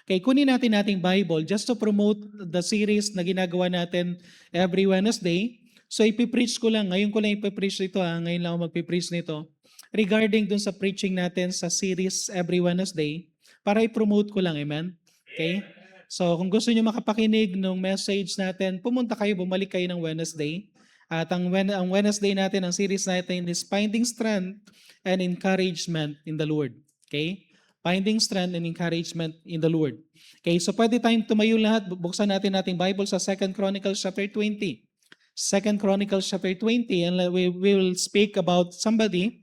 Okay, kunin natin ating Bible just to promote the series na ginagawa natin every Wednesday. So ipipreach ko lang, ngayon ko lang ipipreach ito ngayon lang ako magpipreach nito regarding dun sa preaching natin sa series every Wednesday para i-promote ko lang, amen? Okay? So kung gusto niyo makapakinig ng message natin, pumunta kayo, bumalik kayo ng Wednesday. At ang Wednesday natin, ang series natin is Finding Strength and Encouragement in the Lord. Okay? Finding strength and encouragement in the Lord. Okay, so pwede tayong tumayo lahat. Buksan natin ating Bible sa 2 Chronicles chapter 20. 2 Chronicles chapter 20, and we will speak about somebody,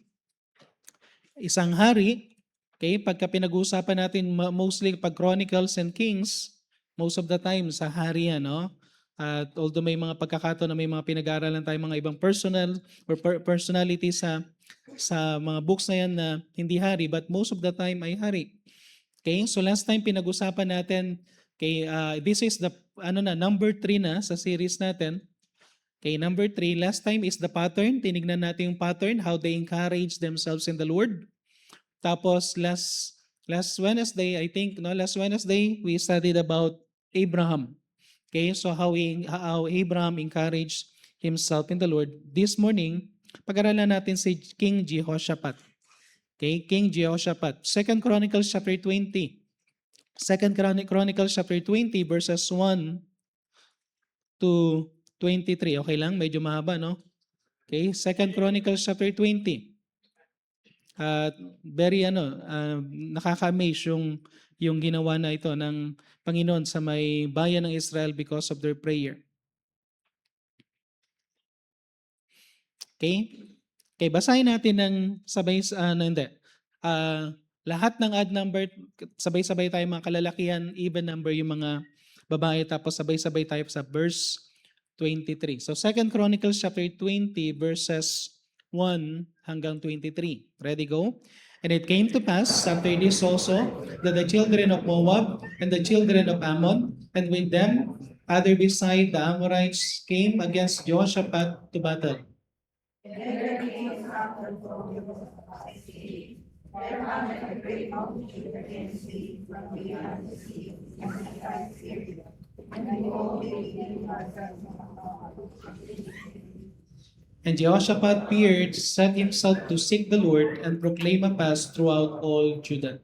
isang hari. Okay, pagka pinag-uusapan natin mostly pag Chronicles and Kings, most of the time sa hari yan, no? At although may mga pagkakataon na may mga pinag-aaralan tayo mga ibang personal or personality sa mga books na yan na hindi hari, but most of the time ay hari. Okay, so last time pinag-usapan natin, okay, this is the number 3 na sa series natin. Okay, number 3, last time is the pattern. Tinignan natin yung pattern, how they encourage themselves in the Lord. Tapos last Wednesday, I think, last Wednesday, we studied about Abraham. Okay, so how Abraham encouraged himself in the Lord. This morning, pag-aralan natin si King Jehoshaphat. Okay, King Jehoshaphat. 2 Chronicles chapter 20. 2 Chronicles chapter 20 verses 1 to 23. Okay lang, medyo mahaba, no? Okay, 2 Chronicles chapter 20. Very nakaka-amaze yung ginawa na ito ng Panginoon sa may bayan ng Israel because of their prayer. Okay? Okay, basahin natin ng sabay lahat ng odd number, sabay-sabay tayo mga kalalakihan, even number yung mga babae, tapos sabay-sabay tayo sa verse 23. So 2 Chronicles chapter 20 verses 1 hanggang 23. Ready, go? And it came to pass after this also that the children of Moab and the children of Ammon and with them other beside the Amorites came against Jehoshaphat to battle. And Jehoshaphat feared, set himself to seek the Lord and proclaim a fast throughout all Judah.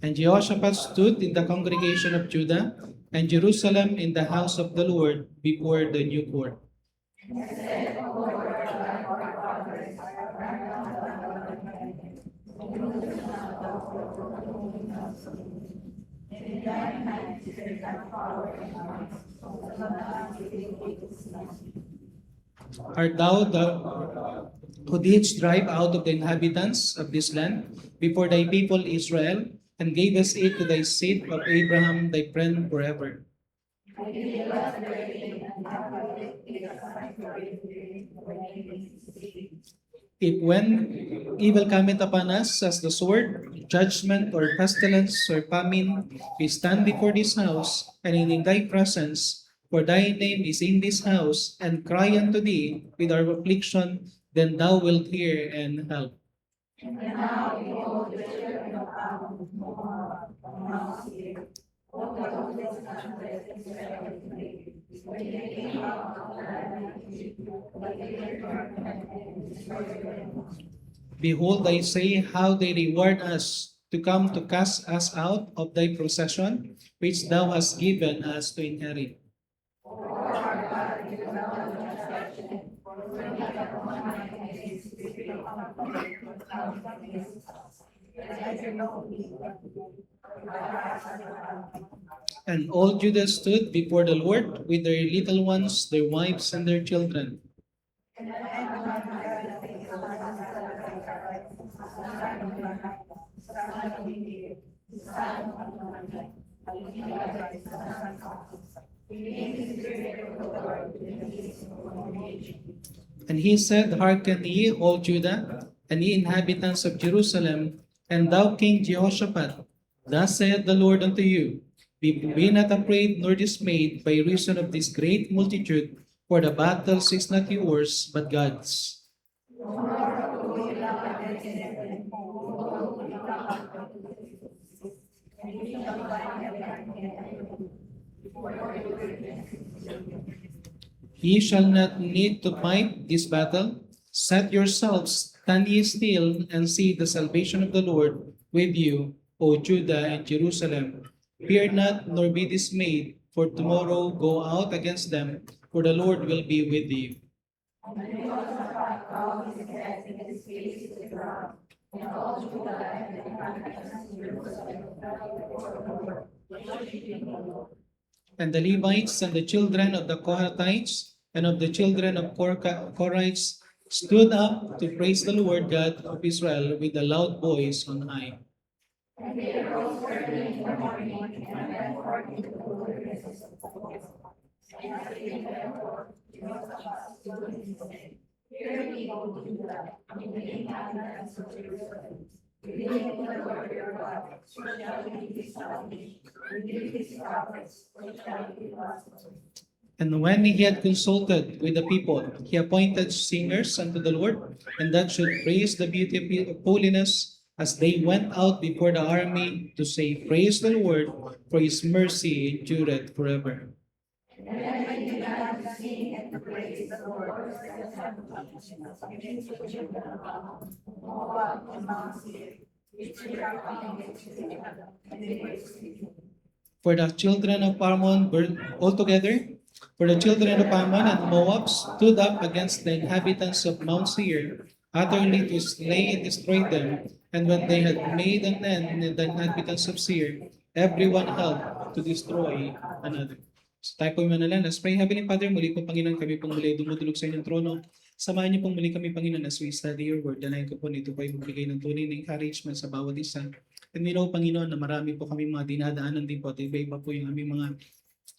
And Jehoshaphat stood in the congregation of Judah and Jerusalem in the house of the Lord before the new court. Art thou who didst drive out of the inhabitants of this land before thy people Israel, and gavest it to thy seed of Abraham thy friend forever? If when evil cometh upon us as the sword, judgment, or pestilence, or famine, we stand before this house, and in thy presence, for thy name is in this house, and cry unto thee with our affliction, then thou wilt hear and help. Behold, I say how they reward us to come to cast us out of thy possession, which thou hast given us to inherit. And all Judah stood before the Lord with their little ones, their wives, and their children. And he said, Hearken ye, all Judah, and ye inhabitants of Jerusalem, and thou King Jehoshaphat, thus saith the Lord unto you, be not afraid nor dismayed by reason of this great multitude, For the battles is not yours, but God's. Ye shall not need to fight this battle. Set yourselves, stand ye still, and see the salvation of the Lord with you, O Judah and Jerusalem. Fear not, nor be dismayed, for tomorrow go out against them, for the Lord will be with you. And the Levites and the children of the Kohathites and of the children of Korites stood up to praise the Lord God of Israel with a loud voice on high. And when he had consulted with the people, he appointed singers unto the Lord, and that should praise the beauty of holiness, as they went out before the army to say, Praise the Lord, for his mercy endureth forever. For the children of Ammon were altogether, for the children of Ammon and Moab stood up against the inhabitants of Mount Seir, utterly to slay and destroy them. And when they had made an end in the inhabitants of Seir, everyone helped to destroy another. So tayo po manalangin. Let's pray. Heavenly Father, muli po Panginoon, kami pong muli dumudulog sa inyong trono. Samahan niyo pong muli kami, Panginoon, as we study your word. Danayin ko po nito po ay magbigay ng tunay na encouragement sa bawat isa. And we know, Panginoon, na marami po kami mga dinadaanan din po at iba-iba po yung aming mga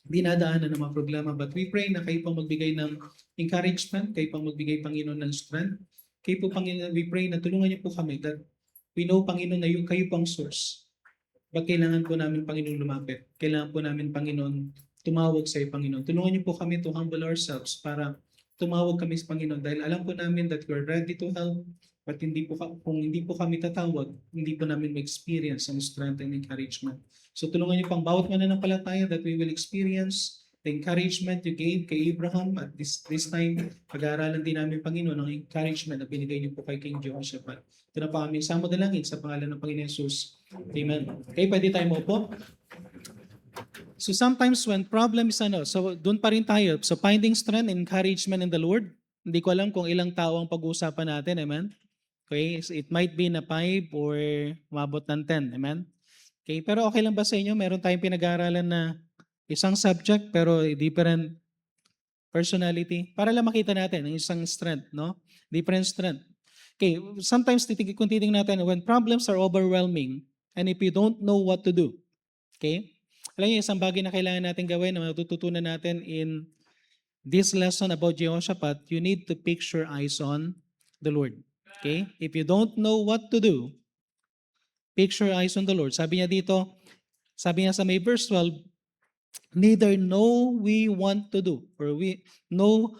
dinadaanan ng mga problema. But we pray na kayo pong magbigay ng encouragement, kayo pong magbigay, Panginoon, ng strength. Kayo po, Panginoon, we pray na tulungan niyo po kami that we know, Panginoon, na yung kayo pang source. Ba't kailangan po namin, Panginoon, lumapit? Kailangan po namin, Panginoon, tumawag sa iyo, Panginoon. Tulungan niyo po kami to humble ourselves para tumawag kami sa Panginoon dahil alam po namin that we're ready to help. But kung hindi po kami tatawag, hindi po namin ma-experience ang strength and encouragement. So tulungan niyo pang bawat mananampalataya that we will experience the encouragement you gave kay Abraham at this time. Pag-aaralan din namin, Panginoon, ang encouragement na binigay niyo po kay King Jehoshaphat. Ito na po aming samo dalangin sa pangalan ng Panginoon Jesus. Amen. Okay, pwede tayo maupo. So sometimes when problem is so doon pa rin tayo. So finding strength and encouragement in the Lord. Hindi ko alam kung ilang tao ang pag-uusapan natin. Amen. Okay, so it might be na 5 or umabot ng 10. Amen? Okay, pero okay lang ba sa inyo? Meron tayong pinag-aaralan na isang subject pero different personality para lang makita natin ang isang strength, no? Different strength. Okay, sometimes kung titingnan natin, when problems are overwhelming and if you don't know what to do, okay? Alam niyo, isang bagay na kailangan natin gawin na matututunan natin in this lesson about Jehoshaphat, you need to fix your eyes on the Lord. Okay? If you don't know what to do, fix your eyes on the Lord. Sabi niya dito, sabi niya sa may verse 12, neither know we want to do or we know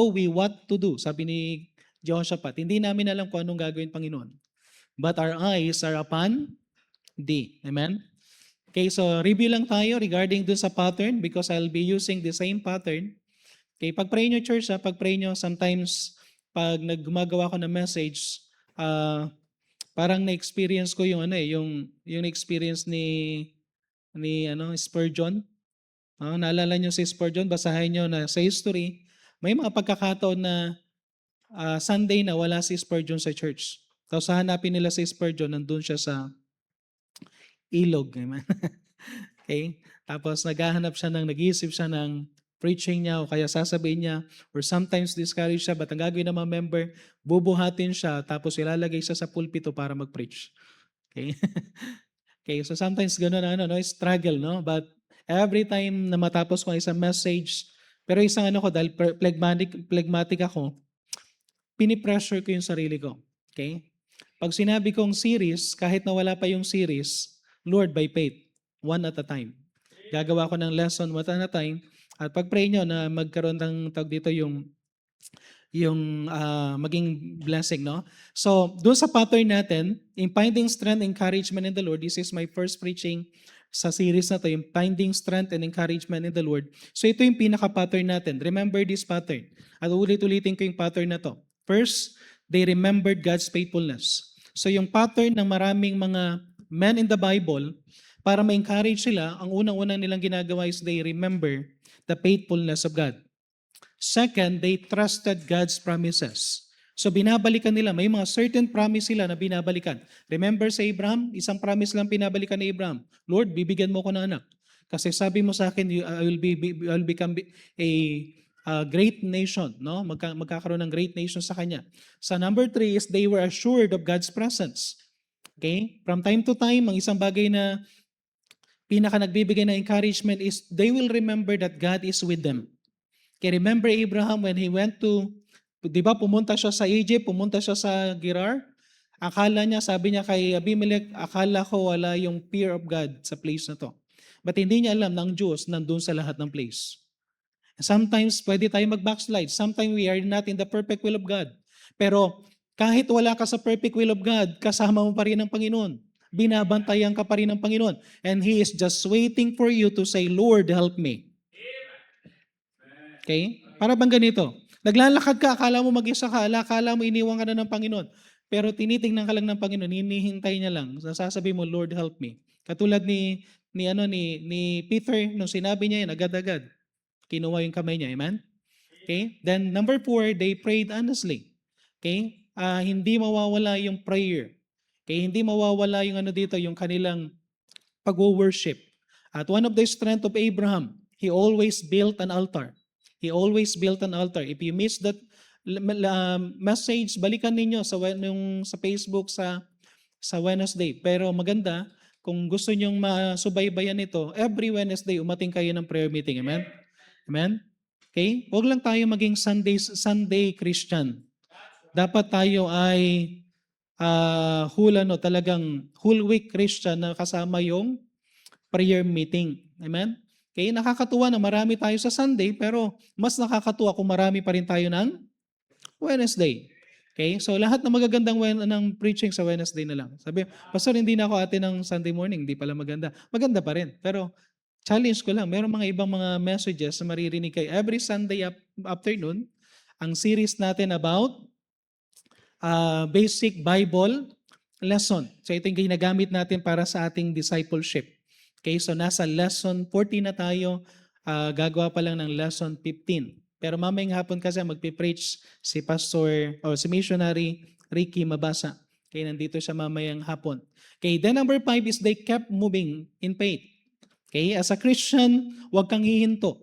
we what to do. Sabi ni Jehoshaphat, hindi namin alam kung anong gagawin, Panginoon. But our eyes are upon thee. Amen? Okay, so review lang tayo regarding dun sa pattern because I'll be using the same pattern. Okay, pag-pray nyo, church, pag-pray nyo, sometimes pag naggumagawa ko ng message, parang na-experience ko yung yung experience ni Spurgeon. Naalala niyo si Spurgeon, basahin niyo na sa history, may mga pagkakataon na Sunday na wala si Spurgeon sa church. Tapos hanapin nila si Spurgeon, nandun siya sa ilog. Okay? Tapos nag-iisip siya ng preaching niya o kaya sasabihin niya or sometimes discourage siya, but ang gagawin ng mga member, bubuhatin siya tapos ilalagay siya sa pulpito para mag-preach. Okay? Okay, so sometimes gano'n struggle, no? But every time na matapos ko isang message, pero isang dahil phlegmatic ako, pinipressure ko yung sarili ko. Okay? Pag sinabi kong series, kahit na wala pa yung series, Lord, by faith, one at a time. Gagawa ko ng lesson one at a time. At pag-pray nyo na magkaroon ng tawag dito yung maging blessing, no? So, doon sa pattern natin, in finding strength, encouragement in the Lord, this is my first preaching sa series na to, yung finding strength and encouragement in the Lord. So, ito yung pinaka-pattern natin. Remember this pattern. At ulit-ulitin ko yung pattern na to. First, they remembered God's faithfulness. So, yung pattern ng maraming mga men in the Bible, para ma-encourage sila, ang unang-unang nilang ginagawa is they remember the faithfulness of God. Second, they trusted God's promises. So binabalikan nila, may mga certain promise sila na binabalikan. Remember sa Abraham, isang promise lang binabalikan ni Abraham. Lord, bibigyan mo ko ng anak. Kasi sabi mo sa akin, I will become a great nation. No? Magkakaroon ng great nation sa kanya. Sa number 3 is they were assured of God's presence. Okay? From time to time, ang isang bagay na pinaka nagbibigay ng encouragement is they will remember that God is with them. Kaya remember Abraham when he went to, di ba pumunta siya sa Egypt, pumunta siya sa Gerar, akala niya, sabi niya kay Abimelech, akala ko wala yung fear of God sa place na to. But hindi niya alam ng Diyos nandun sa lahat ng place. Sometimes pwede tayo mag-backslide. Sometimes we are not in the perfect will of God. Pero kahit wala ka sa perfect will of God, kasama mo pa rin ang Panginoon. Binabantayan ka pa rin ng Panginoon. And He is just waiting for you to say, Lord, help me. Okay? Para bang ganito? Naglalakad ka, akala mo mag-isa ka, akala mo iniwan ka na ng Panginoon. Pero tinitingnan ka lang ng Panginoon, hinihintay niya lang. Sasabi mo, Lord, help me. Katulad ni Peter, nung sinabi niya yun, agad-agad. Kinuha yung kamay niya. Amen? Okay? Then number 4, they prayed honestly. Okay? Hindi mawawala yung prayer. Okay? Hindi mawawala yung yung kanilang pag-worship. At one of the strength of Abraham, he always built an altar. He always built an altar. If you miss that message, balikan ninyo sa Facebook sa Wednesday. Pero maganda, kung gusto nyong masubaybayan ito, every Wednesday, umating kayo ng prayer meeting. Amen? Amen? Okay? Huwag lang tayo maging Sunday Christian. Dapat tayo ay talagang whole week Christian na kasama yung prayer meeting. Amen? Okay, nakakatuwa na marami tayo sa Sunday, pero mas nakakatuwa kung marami pa rin tayo ng Wednesday. Okay, so lahat ng magagandang ng preaching sa Wednesday na lang. Sabi, Pastor, hindi na ako ate ng Sunday morning, hindi pala maganda. Maganda pa rin, pero challenge ko lang, meron mga ibang mga messages na maririnig kayo every Sunday afternoon. Ang series natin about basic Bible lesson. So ito yung ginagamit natin para sa ating discipleship. Okay, so nasa lesson 14 na tayo, gagawa pa lang ng lesson 15. Pero mamayang hapon kasi magpipreach si pastor o si missionary Ricky Mabasa. Okay, nandito siya mamayang hapon. Okay, then number 5 is they kept moving in faith. Okay, as a Christian, huwag kang hihinto.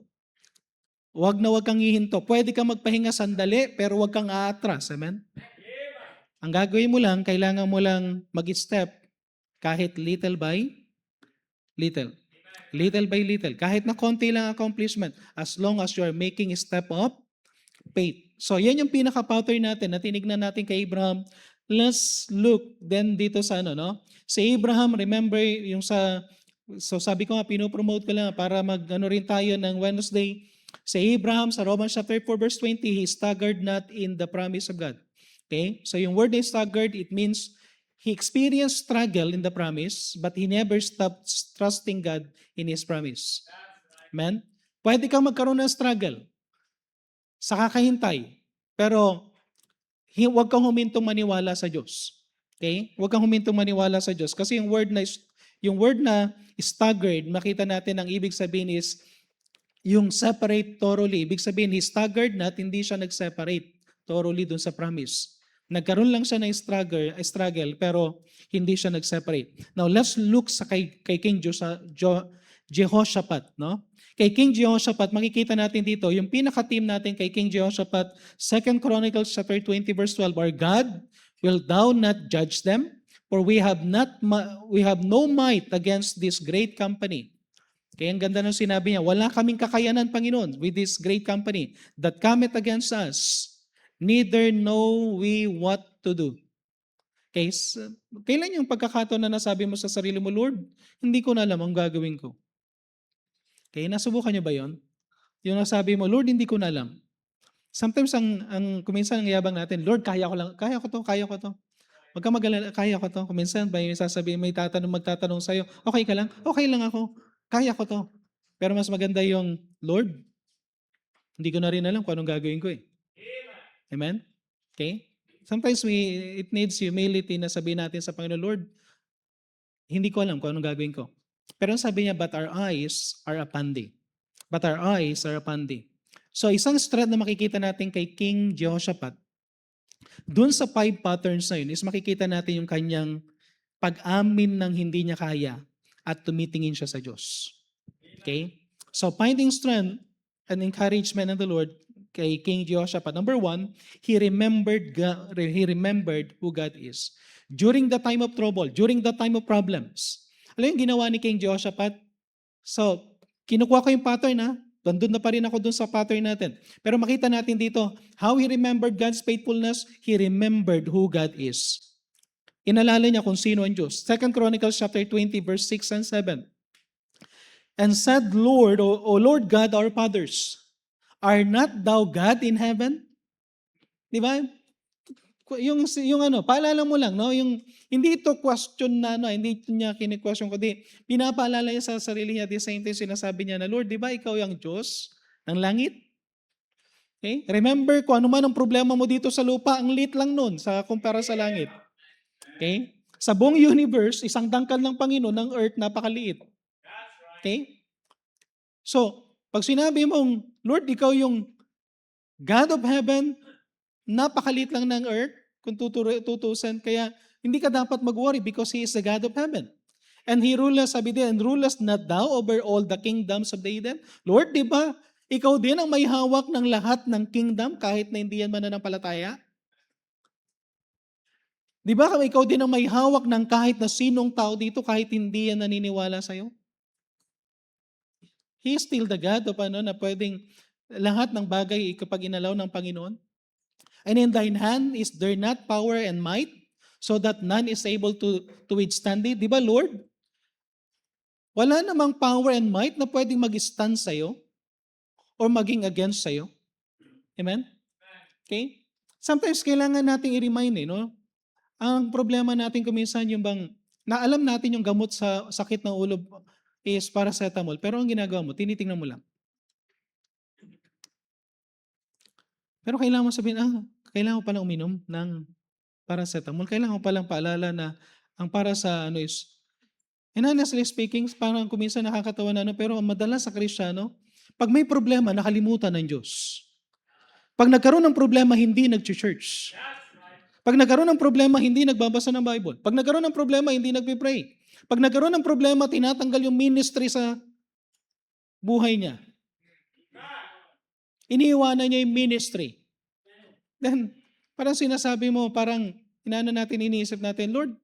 Huwag kang hihinto. Pwede kang magpahinga sandali, pero huwag kang aatras. Amen? Ang gagawin mo lang, kailangan mo lang mag-step kahit little by little. Little by little. Kahit na konti lang accomplishment, as long as you are making a step of faith. So, yan yung pinaka-pattern natin na tinignan natin kay Abraham. Let's look then dito sa Si Abraham, remember yung so sabi ko nga, pinopromote ko lang para rin tayo ng Wednesday. Si Abraham sa Romans chapter 4 verse 20, he staggered not in the promise of God. Okay? So yung word na staggered, it means he experienced struggle in the promise, but he never stopped trusting God in His promise. Amen? Pwede kang magkaroon ng struggle sa kakahintay, pero huwag kang humintong maniwala sa Diyos. Okay? Huwag kang humintong maniwala sa Diyos. Kasi yung word na staggered, makita natin ang ibig sabihin is yung separate thoroughly. Ibig sabihin, he staggered not, hindi siya nag-separate thoroughly dun sa promise. Nagkaroon lang siya ng struggle pero hindi siya nag-separate. Now, let's look sa kay King Jehoshaphat. No? Kay King Jehoshaphat, makikita natin dito, yung pinaka-team natin kay King Jehoshaphat, 2 Chronicles chapter 20 verse 12, Our God, will thou not judge them? For we have no might against this great company. Kaya ang ganda ng sinabi niya, wala kaming kakayanan, Panginoon, with this great company that cometh against us. Neither know we what to do. Okay, kailan yung pagkakataon na nasabi mo sa sarili mo, Lord, hindi ko na alam ang gagawin ko. Okay, nasubukan niyo ba yon? Yung nasabi mo, Lord, hindi ko na alam. Sometimes kuminsan ang yabang natin, Lord, kaya ko lang, kaya ko to. Huwag kang mag-alala, kaya ko to. Kuminsan may sasabihin, magtatanong sa'yo, okay ka lang? Okay lang ako. Kaya ko to. Pero mas maganda yung, Lord, hindi ko na rin alam kung anong gagawin ko eh. Amen? Okay? Sometimes it needs humility na sabihin natin sa Panginoon, Lord, hindi ko alam kung anong gagawin ko. Pero sabi niya, but our eyes are upon thee. But our eyes are upon thee. So isang strand na makikita natin kay King Jehoshaphat, dun sa 5 patterns na yun, is makikita natin yung kanyang pag-amin ng hindi niya kaya at tumitingin siya sa Diyos. Okay? So finding strength and encouragement in the Lord kay King Jehoshaphat. Number 1, he remembered who God is. During the time of trouble, during the time of problems. Alam yung ginawa ni King Jehoshaphat? So, kinukuha ko yung pattern ha. Doon na pa rin ako dun sa pattern natin. Pero makita natin dito, how he remembered God's faithfulness, he remembered who God is. Inalala niya kung sino ang Diyos. 2 Chronicles chapter 20 verse 6 and 7. And said, Lord, O Lord God, our fathers, are not thou God in heaven? Di ba? Paalala mo lang, no? Yung, hindi ito question na, no? Hindi niya kini-question, kundi pinapaalala niya sa sarili niya, the same time sinasabi niya na, Lord, di ba ikaw yung Diyos ng langit? Okay? Remember, kung ano man ang problema mo dito sa lupa, ang lit lang nun sa kumpara sa langit. Okay? Sa buong universe, isang dangkal ng Panginoon ng earth, napakaliit. Okay? So, pag sinabi mong, Lord, ikaw yung God of heaven, napakaliit lang ng earth, kung tutusan, kaya hindi ka dapat mag-worry because He is the God of heaven. And He ruleth, sabi din, and rulest not thou over all the kingdoms of the heathen? Lord, di ba, ikaw din ang may hawak ng lahat ng kingdom kahit na hindi yan mananampalataya? Di ba ikaw din ang may hawak ng kahit na sinong tao dito kahit hindi yan naniniwala sa'yo? He is still the God of na pwedeng lahat ng bagay kapag inalaw ng Panginoon. And in thine hand is there not power and might, so that none is able to withstand it. Di ba, Lord? Wala namang power and might na pwedeng mag-stand sa'yo or maging against sa'yo. Amen? Okay? Sometimes kailangan nating i-remind, no? Ang problema natin kuminsan yung bang, na alam natin yung gamot sa sakit ng ulo is paracetamol, pero ang ginagawa mo, tinitingnan mo lang. Pero kailangan mo sabihin, kailangan mo palang uminom ng paracetamol. Kailangan mo palang paalala na ang para sa is, and honestly speaking, parang kuminsan nakakatawa na pero madalas sa Kristiyano, pag may problema, nakalimutan ng Diyos. Pag nagkaroon ng problema, hindi nag-church. Pag nagkaroon ng problema, hindi nagbabasa ng Bible. Pag nagkaroon ng problema, hindi nagpipray. Pag nagkaroon ng problema, tinatanggal yung ministry sa buhay niya. Iniiwanan niya yung ministry. Then, parang sinasabi mo, parang iniisip natin, Lord,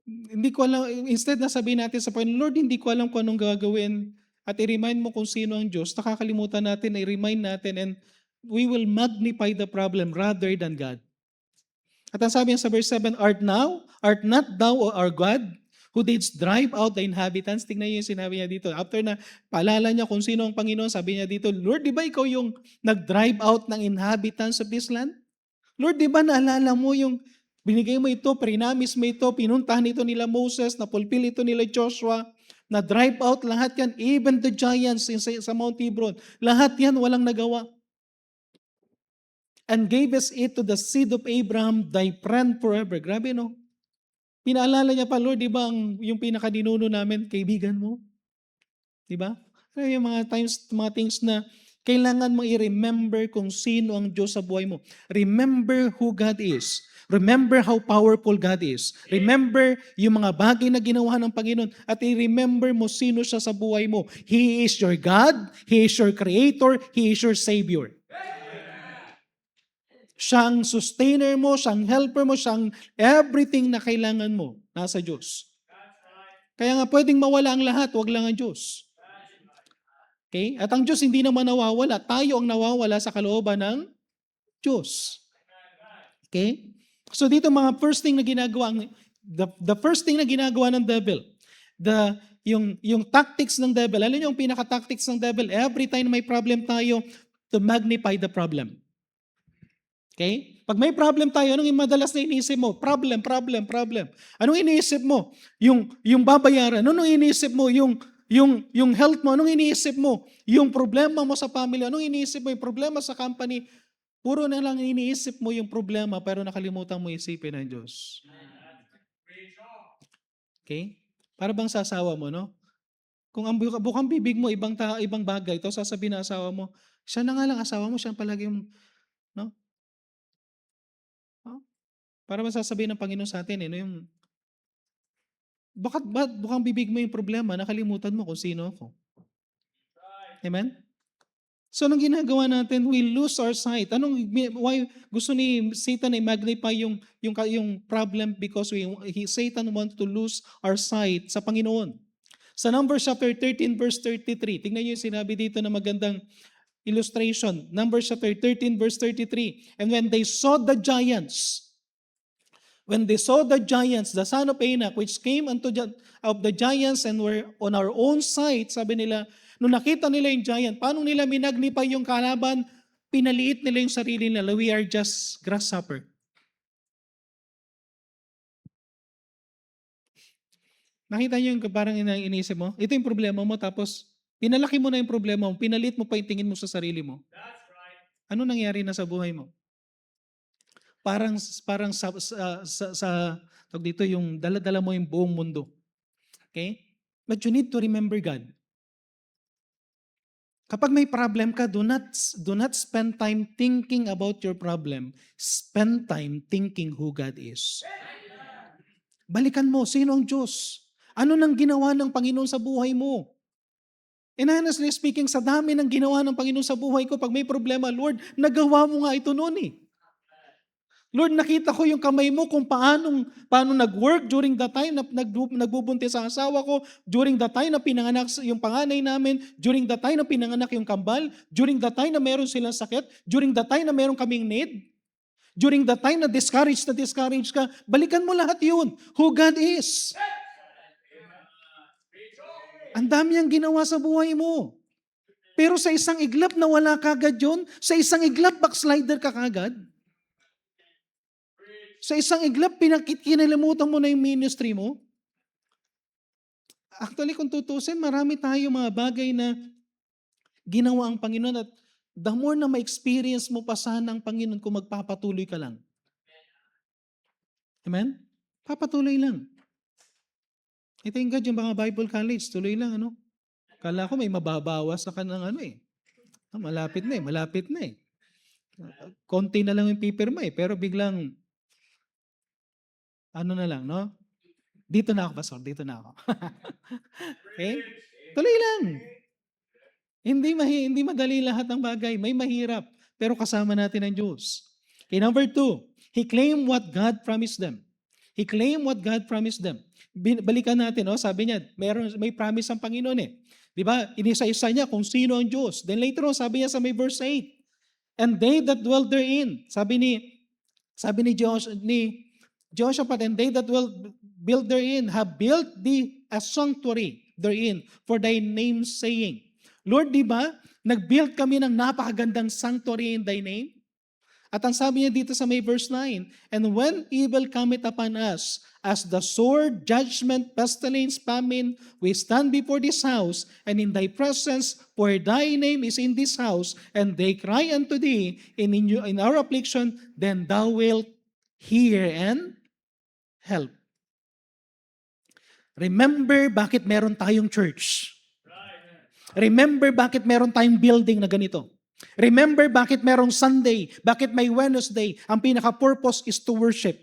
hindi ko alam, instead na sabihin natin sa Panginoon, Lord, hindi ko alam kung anong gagawin at i-remind mo kung sino ang Diyos, nakakalimutan natin, i-remind natin, and we will magnify the problem rather than God. At ang sabi niya sa verse 7, art not thou our God, who didst drive out the inhabitants? Tingnan niyo yung sinabi niya dito. After na paalala niya kung sino ang Panginoon, sabi niya dito, Lord, di ba ikaw yung nag-drive out ng inhabitants of this land? Lord, di ba naalala mo yung binigay mo ito, prinamis mo ito, pinuntahan ito nila Moses, napulpil ito nila Joshua, na drive out lahat yan, even the giants sa Mount Hebron. Lahat yan walang nagawa. And gave us it to the seed of Abraham, thy friend forever. Grabe, no? Pinaalala niya pa, Lord, di ba yung pinakadinuno namin, kaibigan mo? Di ba? Yung mga times, mga things na kailangan mo i-remember kung sino ang Diyos sa buhay mo. Remember who God is. Remember how powerful God is. Remember yung mga bagay na ginawa ng Panginoon at i-remember mo sino siya sa buhay mo. He is your God, He is your Creator, He is your Savior. Siyang sustainer mo, siyang helper mo, siyang everything na kailangan mo, nasa Diyos. Kaya nga pwedeng mawala ang lahat, wag lang ang Diyos. Okay? At ang Diyos hindi naman nawawala, tayo ang nawawala sa kalooban ng Diyos. Okay? So dito mga first thing na ginagawa, the first thing na ginagawa ng devil, yung tactics ng devil, alam niyo yung pinaka-tactics ng devil, every time may problem tayo, to magnify the problem. Okay? Pag may problem tayo, anong madalas na iniisip mo? Problem, problem, problem. Anong iniisip mo? Yung babayaran. Anong iniisip mo? Yung health mo. Anong iniisip mo? Yung problema mo sa family. Anong iniisip mo? Yung problema sa company. Puro na lang iniisip mo yung problema pero nakalimutan mo isipin ng Diyos. Okay? Para bang sa asawa mo, no? Kung ang bukang bibig mo, ibang bagay, ito sasabihin ng asawa mo, siya na nga lang asawa mo, siya palagi yung, no? Oh, para bang sasabihin ng Panginoon sa atin, no? Yung, bakit bukang bibig mo yung problema, nakalimutan mo kung sino ako. Amen? So, anong ginagawa natin? We lose our sight. Why gusto ni Satan ay magnify yung problem? Because Satan wants to lose our sight sa Panginoon. Sa Numbers chapter 13 verse 33, tingnan niyo yung sinabi dito na magandang illustration. Numbers chapter 13 verse 33. And when they saw the giants, the son of Anak, which came of the giants and were on our own side, sabi nila, nung nakita nila yung giant, paano nila minagnify yung kalaban? Pinaliit nila yung sarili nila. We are just grasshopper. Nakita niyo yung parang iniisip mo? Ito yung problema mo, tapos pinalaki mo na yung problema mo, pinalit mo pa yung tingin mo sa sarili mo. Ano nangyari na sa buhay mo? Parang tawag dito, yung dala-dala mo yung buong mundo. Okay? But you need to remember God. Kapag may problem ka, do not spend time thinking about your problem. Spend time thinking who God is. Balikan mo, sino ang Diyos? Ano nang ginawa ng Panginoon sa buhay mo? And honestly speaking, sa dami ng ginawa ng Panginoon sa buhay ko, pag may problema, Lord, nagawa mo nga ito noon eh. Lord, nakita ko yung kamay mo kung paano nag-work during the time na nagbubuntis ang asawa ko, during the time na pinanganak yung panganay namin, during the time na pinanganak yung kambal, during the time na meron silang sakit, during the time na meron kaming need, during the time na discouraged ka, balikan mo lahat yun. Who God is. Ang dami ang ginawa sa buhay mo. Pero sa isang iglap na wala kagad yun, sa isang iglap backslider ka kagad. Sa isang iglap, kinalimutan mo na yung ministry mo. Actually, kung tutusin, marami tayo mga bagay na ginawa ang Panginoon at the more na ma-experience mo pa sana ang Panginoon kung magpapatuloy ka lang. Amen? Papatuloy lang. Ito yung God, yung mga Bible college, tuloy lang, ano? Kala ko may mababawas na ka ng ano eh. Malapit na eh. Konti na lang yung pipirma eh, pero biglang ano na lang, no? Dito na ako, Pastor. Dito na ako. Okay? Tuloy lang. Hindi madali lahat ng bagay. May mahirap. Pero kasama natin ang Diyos. Okay, number 2. He claimed what God promised them. He claimed what God promised them. Balikan natin, no? Sabi niya, may promise ang Panginoon eh. Di ba? Inisa-isa niya kung sino ang Diyos. Then later on, sabi niya sa may verse 8, and they that dwell therein, sabi ni Jehoshaphat, and they that will build therein have built thee a sanctuary therein for thy name's saying. Lord, di ba, nag-build kami ng napakagandang sanctuary in thy name? At ang sabi niya dito sa may verse 9, and when evil cometh upon us, as the sword, judgment, pestilence, famine, we stand before this house, and in thy presence, for thy name is in this house, and they cry unto thee in our affliction, then thou wilt hear and help. Remember bakit meron tayong church. Remember bakit meron tayong building na ganito. Remember bakit merong Sunday, bakit may Wednesday. Ang pinaka-purpose is to worship.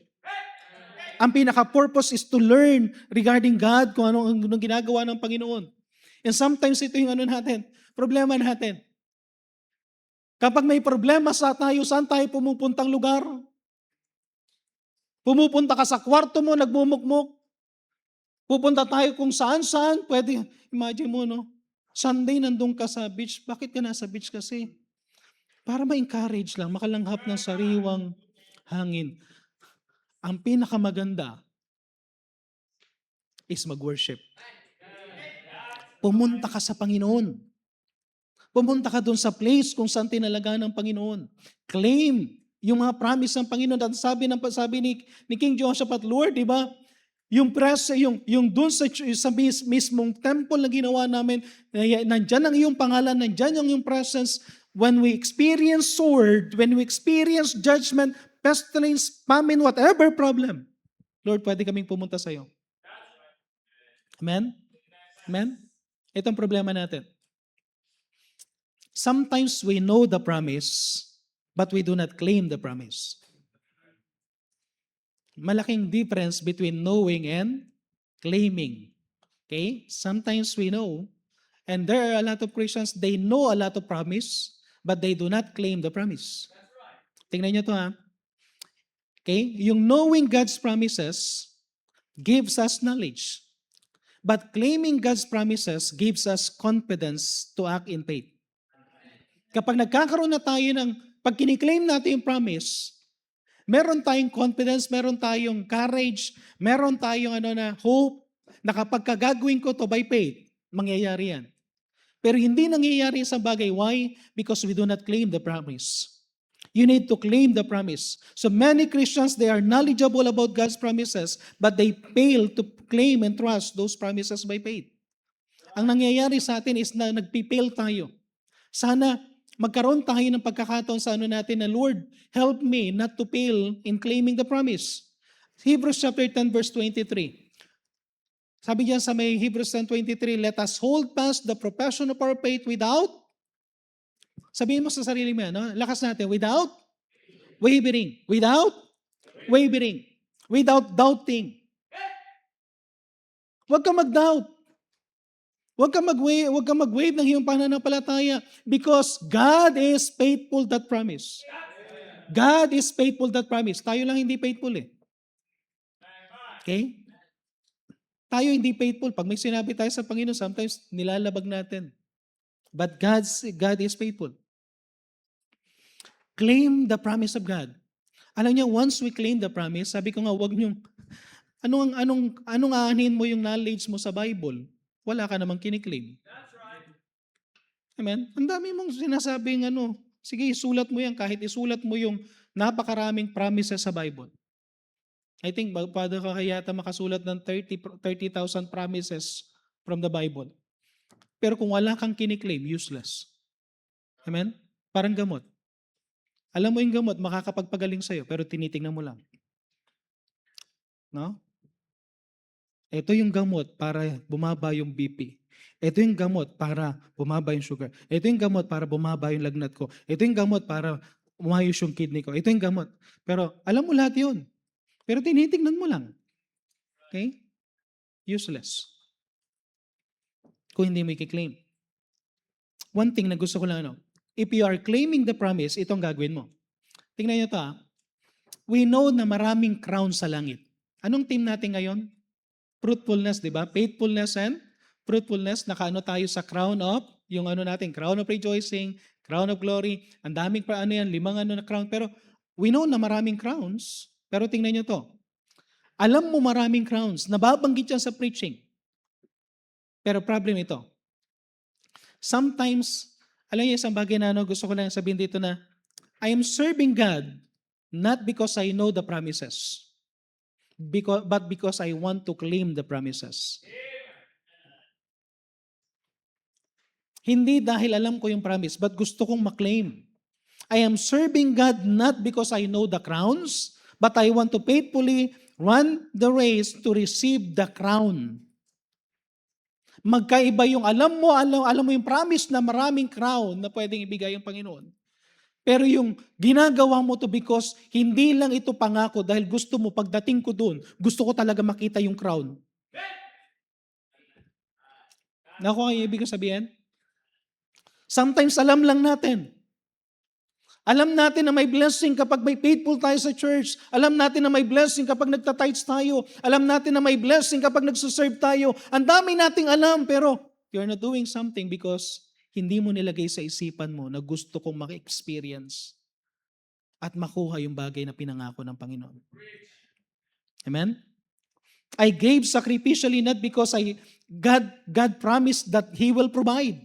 Ang pinaka-purpose is to learn regarding God, kung anong ginagawa ng Panginoon. And sometimes ito yung problema natin. Kapag may problema saan tayo pumupuntang lugar? Pumupunta ka sa kwarto mo, nagmumukmuk. Pupunta tayo kung saan-saan. Pwede, imagine mo, no? Sunday, nandun ka sa beach. Bakit ka nasa beach kasi? Para ma-encourage lang, makalanghap ng sariwang hangin. Ang pinakamaganda is mag-worship. Pumunta ka sa Panginoon. Pumunta ka doon sa place kung saan tinalaga ng Panginoon. Claim yung mga promise ng Panginoon. At sabi ni King Jehoshaphat, Lord, di ba? Yung doon sa mismong temple na ginawa namin, nandyan ang iyong pangalan, nandyan ang iyong presence. When we experience sword, when we experience judgment, pestilence, famine, whatever problem, Lord, pwede kaming pumunta sa iyo. Amen? Amen? Ito ang problema natin. Sometimes we know the promise, but we do not claim the promise. Malaking difference between knowing and claiming. Okay? Sometimes we know, and there are a lot of Christians, they know a lot of promise, but they do not claim the promise. Tingnan nyo to ha. Okay? Yung knowing God's promises gives us knowledge. But claiming God's promises gives us confidence to act in faith. Kapag nagkakaroon na tayo pag kiniklaim natin yung promise, meron tayong confidence, meron tayong courage, meron tayong hope, na kapag kagagawin ko to by faith, mangyayari yan. Pero hindi nangyayari sa bagay. Why? Because we do not claim the promise. You need to claim the promise. So many Christians, they are knowledgeable about God's promises, but they fail to claim and trust those promises by faith. Ang nangyayari sa atin is na nagpipail tayo. Sana magkaroon tayo ng pagkakataon sa natin na, Lord, help me not to fail in claiming the promise. Hebrews chapter 10 verse 23. Sabi diyan sa may Hebrews 10:23, let us hold fast the profession of our faith without, sabihin mo sa sarili mo, lakas natin, without wavering, without doubting. Huwag kang mag-doubt. Huwag kang mag-wave ng iyong pananampalataya because God is faithful that promise. God is faithful that promise. Tayo lang hindi faithful eh. Okay? Tayo hindi faithful. Pag may sinabi tayo sa Panginoon, sometimes nilalabag natin. But God is faithful. Claim the promise of God. Alam niyo, once we claim the promise, sabi ko nga, huwag niyong, anong aanhin mo yung knowledge mo sa Bible? Wala ka namang kiniklaim. Amen? Ang dami mong sinasabing sige, isulat mo yan, kahit isulat mo yung napakaraming promises sa Bible. I think, pwede ka kayata makasulat ng 30,000 promises from the Bible. Pero kung wala kang kiniklaim, useless. Amen? Parang gamot. Alam mo yung gamot, makakapagpagaling sa'yo, pero tinitingnan mo lang. No? Ito yung gamot para bumaba yung BP. Ito yung gamot para bumaba yung sugar. Ito yung gamot para bumaba yung lagnat ko. Ito yung gamot para umayos yung kidney ko. Ito yung gamot. Pero alam mo lahat yun. Pero tinitingnan mo lang. Okay? Useless. Kung hindi mo i-claim. One thing na gusto ko lang, if you are claiming the promise, itong gagawin mo. Tingnan nyo ito We know na maraming crown sa langit. Anong team natin ngayon? Fruitfulness, di ba? Faithfulness and fruitfulness. Nakaano tayo sa crown of, yung natin, crown of rejoicing, crown of glory. Ang daming limang na crown. Pero we know na maraming crowns. Pero tingnan nyo to. Alam mo maraming crowns. Nababanggit yan sa preaching. Pero problem ito. Sometimes, alam niyo isang bagay na gusto ko lang sabihin dito na, I am serving God not because I know the promises, but because I want to claim the promises. Hindi dahil alam ko yung promise, but gusto kong maklaim. I am serving God not because I know the crowns, but I want to faithfully run the race to receive the crown. Magkaiba yung alam mo yung promise na maraming crown na pwedeng ibigay ng Panginoon. Pero yung ginagawa mo to because hindi lang ito pangako dahil gusto mo pagdating ko doon, gusto ko talaga makita yung crown. Nakuha ang ibig sabihin? Sometimes alam lang natin. Alam natin na may blessing kapag may faithful tayo sa church. Alam natin na may blessing kapag nagtatites tayo. Alam natin na may blessing kapag nagsuserve tayo. Ang dami nating alam, pero you're not doing something because hindi mo nilagay sa isipan mo na gusto kong maka-experience at makuha yung bagay na pinangako ng Panginoon. Amen? I gave sacrificially not because God promised that He will provide.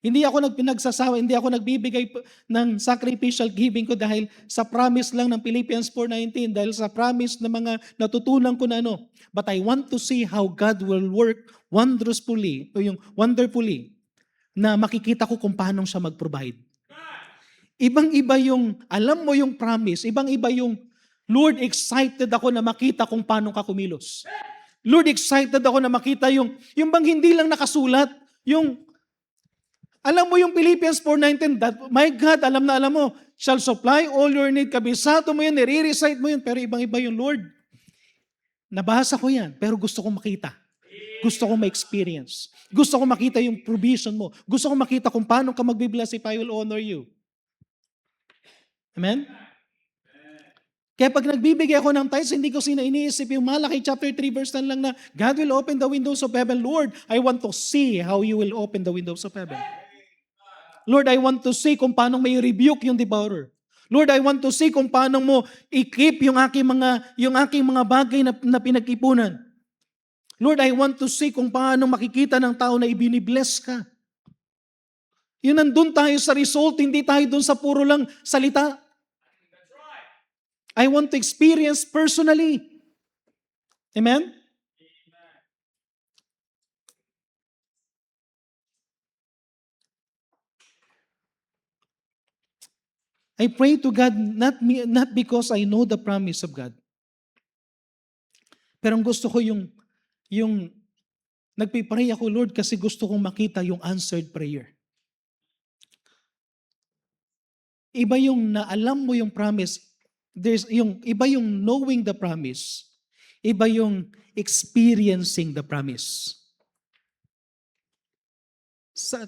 Hindi ako pinagsasawa, hindi ako nagbibigay ng sacrificial giving ko dahil sa promise lang ng Philippians 4:19, dahil sa promise ng mga natutunan ko na ano. But I want to see how God will work wonderfully, na makikita ko kung paano siya mag-provide. Ibang-iba yung, alam mo yung promise, ibang-iba yung, Lord, excited ako na makita kung paano ka kumilos. Lord, excited ako na makita yung bang hindi lang nakasulat, alam mo yung Philippians 4:19, that my God, alam mo, shall supply all your need. Kabisado mo yun, nire-recite mo yun, pero ibang-iba yung Lord. Nabasa ko yan, pero gusto kong makita. Gusto kong ma-experience. Gusto kong makita yung provision mo. Gusto kong makita kung paano ka magbibless if I will honor you. Amen? Kaya pag nagbibigay ako ng tithes, hindi ko iniisip yung Malaki chapter 3 verse 10 lang na, God will open the windows of heaven. Lord, I want to see how you will open the windows of heaven. Lord, I want to see kung paano may rebuke yung devourer. Lord, I want to see kung paano mo i-keep yung aking mga bagay na pinag-ipunan. Lord, I want to see kung paano makikita ng tao na ibinibless ka. Yun, nandun tayo sa result, hindi tayo dun sa puro lang salita. I want to experience personally. Amen? I pray to God not because I know the promise of God. Pero ang gusto ko yung nagpipray ako, Lord, kasi gusto kong makita yung answered prayer. Iba yung naalam mo yung promise, iba yung knowing the promise, iba yung experiencing the promise.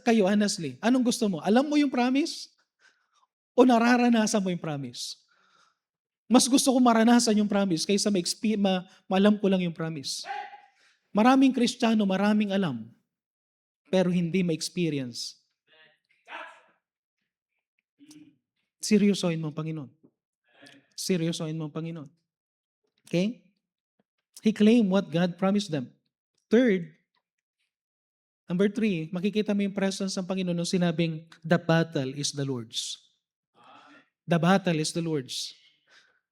Kayo, honestly, anong gusto mo? Alam mo yung promise? O nararanasan mo yung promise? Mas gusto ko maranasan yung promise kaysa malam ko lang yung promise. Maraming Kristiyano, maraming alam, pero hindi ma-experience. Seryosohin mo ang Panginoon. Seryosohin mo ang Panginoon. Okay? He claimed what God promised them. Third, number 3, makikita mo yung presence ng Panginoon nung sinabing, the battle is the Lord's. The battle is the Lord's.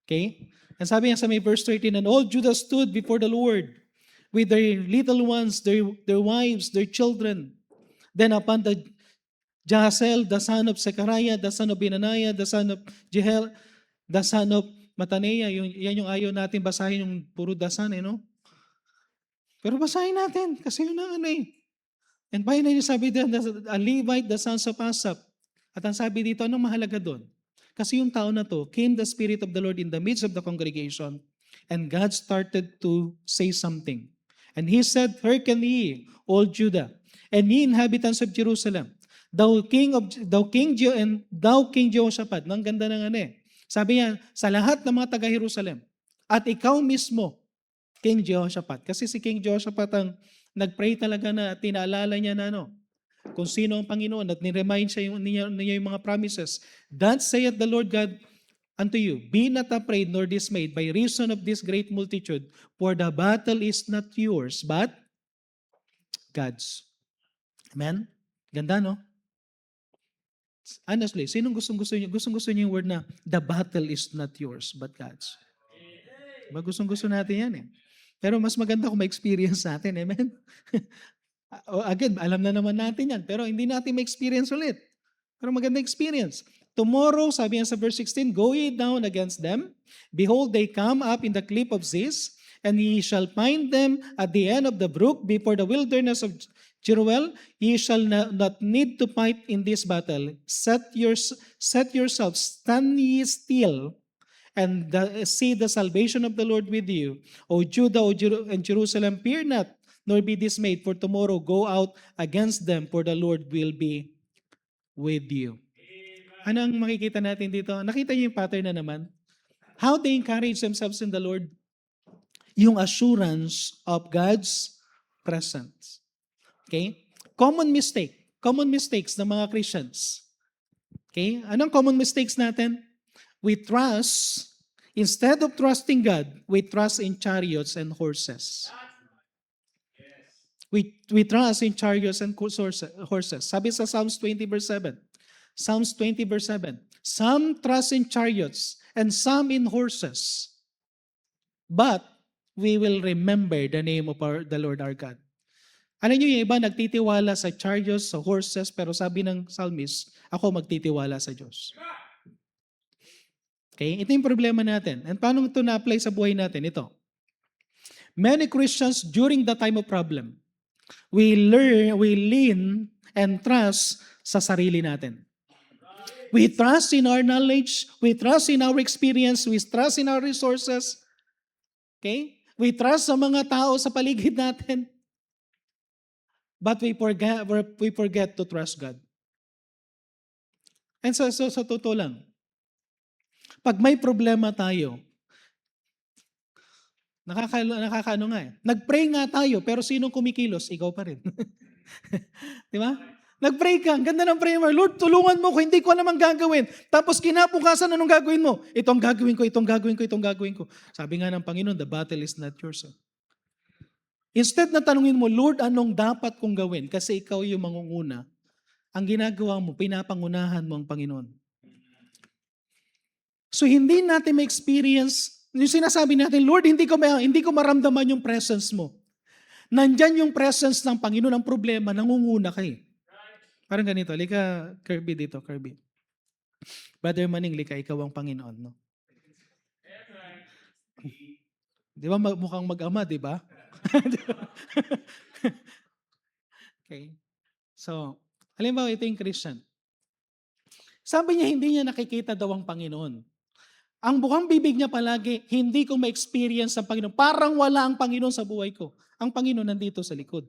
Okay? And sabi niya sa may verse 13, and all Judah stood before the Lord with their little ones, their wives, their children. Then upon the Jahaziel, the son of Zechariah, the son of Benaniah, the son of Jehiel, the son of Matanea, yan yung ayaw natin basahin yung puro dasan, no? Pero basahin natin, kasi yun ang ano eh. And finally, sabi din, a Levite, the sons of Asaph. At ang sabi dito, anong mahalaga doon? Kasi yung tao na to, came the Spirit of the Lord in the midst of the congregation, and God started to say something. And He said, hearken ye, all Judah, and ye inhabitants of Jerusalem, thou King Jehoshaphat. Ang ganda ng ano eh. Sabi niya, sa lahat ng mga taga-Jerusalem, at ikaw mismo, King Jehoshaphat. Kasi si King Jehoshaphat ang nag-pray talaga na tinaalala niya na kung sino ang Panginoon at ni-remind niya yung mga promises. That saith the Lord God unto you, be not afraid nor dismayed by reason of this great multitude, for the battle is not yours, but God's. Amen? Ganda, no? Honestly, sinong gustong-gusto niyo yung word na the battle is not yours, but God's? Diba, gustong-gusto natin yan eh. Pero mas maganda kung ma-experience natin. Amen? Again, alam na naman natin yan, pero hindi natin ma-experience ulit. Pero maganda experience. Tomorrow, sabi niya sa verse 16, go ye down against them. Behold, they come up in the cliff of Ziz, and ye shall find them at the end of the brook before the wilderness of Jeruel. Ye shall not need to fight in this battle. Set yourselves, stand ye still, and see the salvation of the Lord with you. O Judah and Jerusalem, fear not, nor be dismayed, for tomorrow go out against them, for the Lord will be with you. Ano ang makikita natin dito? Nakita niyo yung pattern na naman? How they encourage themselves in the Lord? Yung assurance of God's presence. Okay? Common mistakes ng mga Christians. Okay? Anong common mistakes natin? We trust, instead of trusting God, we trust in chariots and horses. We trust in chariots and horses. Sabi sa Psalms 20 verse 7. Psalms 20 verse 7. Some trust in chariots and some in horses. But we will remember the name of the Lord our God. Alam niyo, yung iba nagtitiwala sa chariots, sa horses, pero sabi ng psalmist, ako magtitiwala sa Diyos. Okay? Ito yung problema natin. And paano ito na-apply sa buhay natin? Ito. Many Christians during the time of problem, we lean and trust sa sarili natin. We trust in our knowledge, we trust in our experience, we trust in our resources. Okay? We trust sa mga tao sa paligid natin. But we forget to trust God. And so sa totoo lang, pag may problema tayo, nakakaano nga eh. Nag-pray nga tayo, pero sinong kumikilos? Ikaw pa rin. Di ba? Nag-pray ka, ang ganda ng prayer mo. Lord, tulungan mo ko, hindi ko alam ang gagawin. Tapos kinabukasan, anong gagawin mo? Itong gagawin ko, itong gagawin ko, itong gagawin ko. Sabi nga ng Panginoon, the battle is not yours. Instead na tanungin mo, Lord, anong dapat kong gawin? Kasi ikaw yung mangunguna. Ang ginagawa mo, pinapangunahan mo ang Panginoon. So hindi natin ma-experience, yung sinasabi natin, Lord, hindi ko maramdaman yung presence mo. Nandyan yung presence ng Panginoon, ang problema, nangunguna ka eh. Parang ganito, lika Kirby dito, Kirby. Brother Manning, lika, ikaw ang Panginoon, no? Di ba mukhang mag-ama, di ba? Okay. So, halimbawa ito yung Christian. Sabi niya, hindi niya nakikita daw ang Panginoon. Ang bukang bibig niya palagi, hindi ko ma-experience ang Panginoon. Parang wala ang Panginoon sa buhay ko. Ang Panginoon nandito sa likod.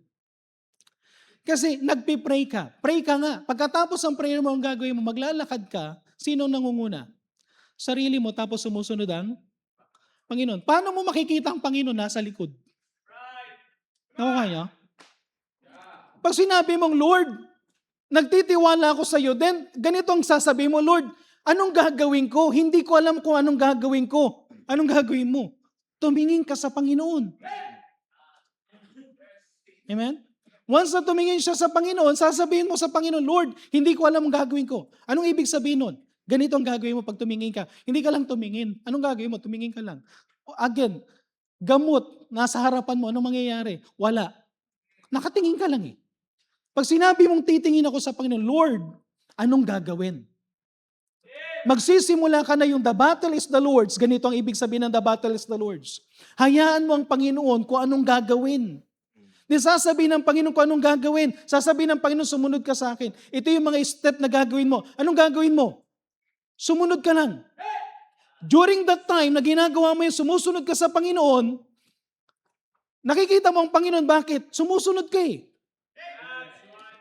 Kasi nagpipray ka. Pray ka nga. Pagkatapos ang prayer mo, ang gagawin mo, maglalakad ka, sino nangunguna? Sarili mo, tapos sumusunod ang Panginoon. Paano mo makikita ang Panginoon nasa likod? Nakuha niyo? Pag sinabi mong, Lord, nagtitiwala ako sa iyo, then ganito ang sasabihin mo, Lord, anong gagawin ko? Hindi ko alam kung anong gagawin ko. Anong gagawin mo? Tumingin ka sa Panginoon. Amen? Once na tumingin siya sa Panginoon, sasabihin mo sa Panginoon, Lord, hindi ko alam ang gagawin ko. Anong ibig sabihin nun? Ganito ang gagawin mo pag tumingin ka. Hindi ka lang tumingin. Anong gagawin mo? Tumingin ka lang. Again, gamot, nasa harapan mo, anong mangyayari? Wala. Nakatingin ka lang eh. Pag sinabi mong titingin ako sa Panginoon, Lord, anong gagawin? Magsisimula ka na yung the battle is the Lord's. Ganito ang ibig sabihin ng the battle is the Lord's. Hayaan mo ang Panginoon kung anong gagawin. Di sasabihin ng Panginoon kung anong gagawin. Sasabihin ng Panginoon, sumunod ka sa akin. Ito yung mga step na gagawin mo. Anong gagawin mo? Sumunod ka lang. During that time na ginagawa mo yung sumusunod ka sa Panginoon, nakikita mo ang Panginoon, bakit? Sumusunod ka eh.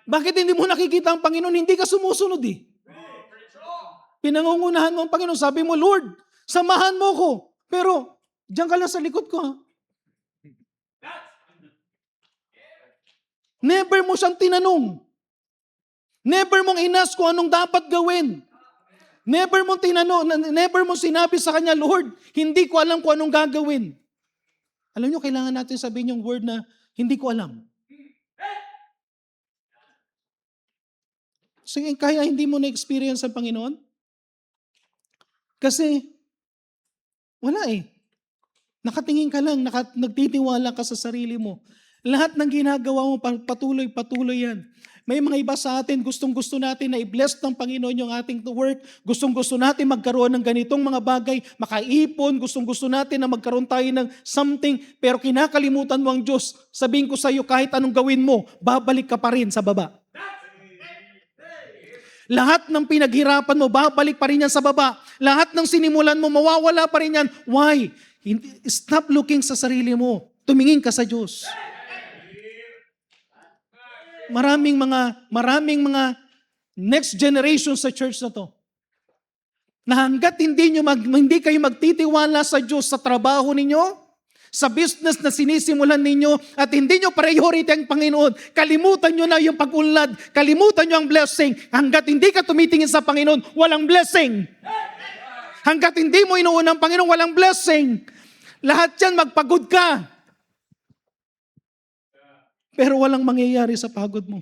Bakit hindi mo nakikita ang Panginoon? Hindi ka sumusunod eh. Pinangungunahan mo ang Panginoon. Sabi mo, Lord, samahan mo ko. Pero, diyan ka lang sa likod ko ha. Never mo siyang tinanong. Never mong inas kung anong dapat gawin. Never mong tinanong, never mong sinabi sa Kanya, Lord, hindi ko alam kung anong gagawin. Alam niyo, kailangan natin sabihin yung word na, hindi ko alam. Sige, kaya hindi mo na-experience ang Panginoon? Kasi, wala eh. Nakatingin ka lang, nagtitiwala ka sa sarili mo. Lahat ng ginagawa mo, patuloy yan. May mga iba sa atin, gustong-gusto natin na i-bless ng Panginoon yung ating work. Gustong-gusto natin magkaroon ng ganitong mga bagay, makaipon. Gustong-gusto natin na magkaroon tayo ng something, pero kinakalimutan mo ang Diyos. Sabihin ko sa iyo, kahit anong gawin mo, babalik ka pa rin sa baba. Lahat ng pinaghirapan mo, babalik pa rin yan sa baba. Lahat ng sinimulan mo, mawawala pa rin yan. Why? Stop looking sa sarili mo. Tumingin ka sa Diyos. Maraming mga next generation sa church na to. Na hanggat hindi kayo magtitiwala sa Diyos sa trabaho ninyo, sa business na sinisimulan ninyo, at hindi nyo priority ang Panginoon, kalimutan nyo na yung pag-unlad, kalimutan nyo ang blessing. Hanggat hindi ka tumitingin sa Panginoon, walang blessing. Hanggat hindi mo inuuna ang Panginoon, walang blessing. Lahat yan, magpagod ka. Pero walang mangyayari sa pagod mo.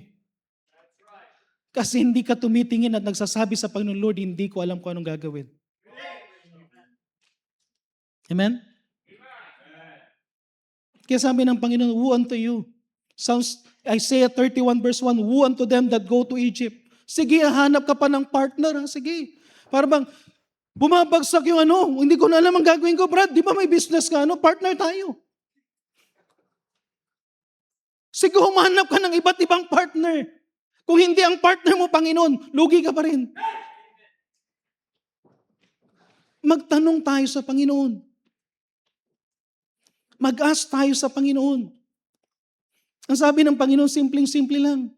Kasi hindi ka tumitingin at nagsasabi sa Panginoon, Lord, hindi ko alam kung anong gagawin. Amen? Kaya sabi ng Panginoon, woe unto you. Isaiah 31 verse 1, woe unto them that go to Egypt. Sige, hanap ka pa ng partner. Ha? Sige. Para bang, bumabagsak yung hindi ko na alam ang gagawin ko, Brad. Di ba may business ka? Partner tayo. Sige, humanap ka ng iba't ibang partner. Kung hindi ang partner mo, Panginoon, lugi ka pa rin. Magtanong tayo sa Panginoon. Mag-ask tayo sa Panginoon. Ang sabi ng Panginoon, simpleng-simple lang.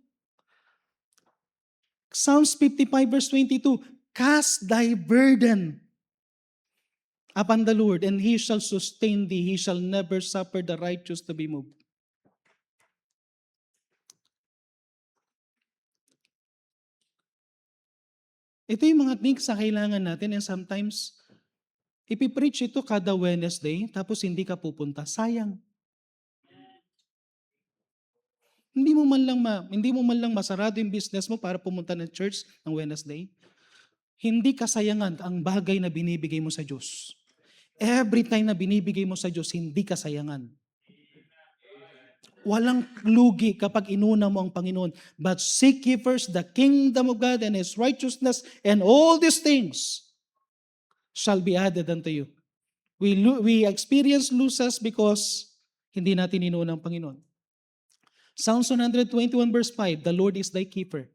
Psalms 55 verse 22, cast thy burden upon the Lord, and He shall sustain thee. He shall never suffer the righteous to be moved. Ito yung mga things na kailangan natin, and sometimes, ipipreach ito kada Wednesday, tapos hindi ka pupunta. Sayang. Hindi mo man lang masarado yung business mo para pumunta ng church ng Wednesday. Hindi kasayangan ang bagay na binibigay mo sa Diyos. Every time na binibigay mo sa Diyos, hindi kasayangan. Walang lugi kapag inuna mo ang Panginoon. But seek ye first the kingdom of God and His righteousness, and all these things shall be added unto you. We experience losses because hindi natin inuna ang Panginoon. Psalms 121 verse 5, the Lord is thy keeper.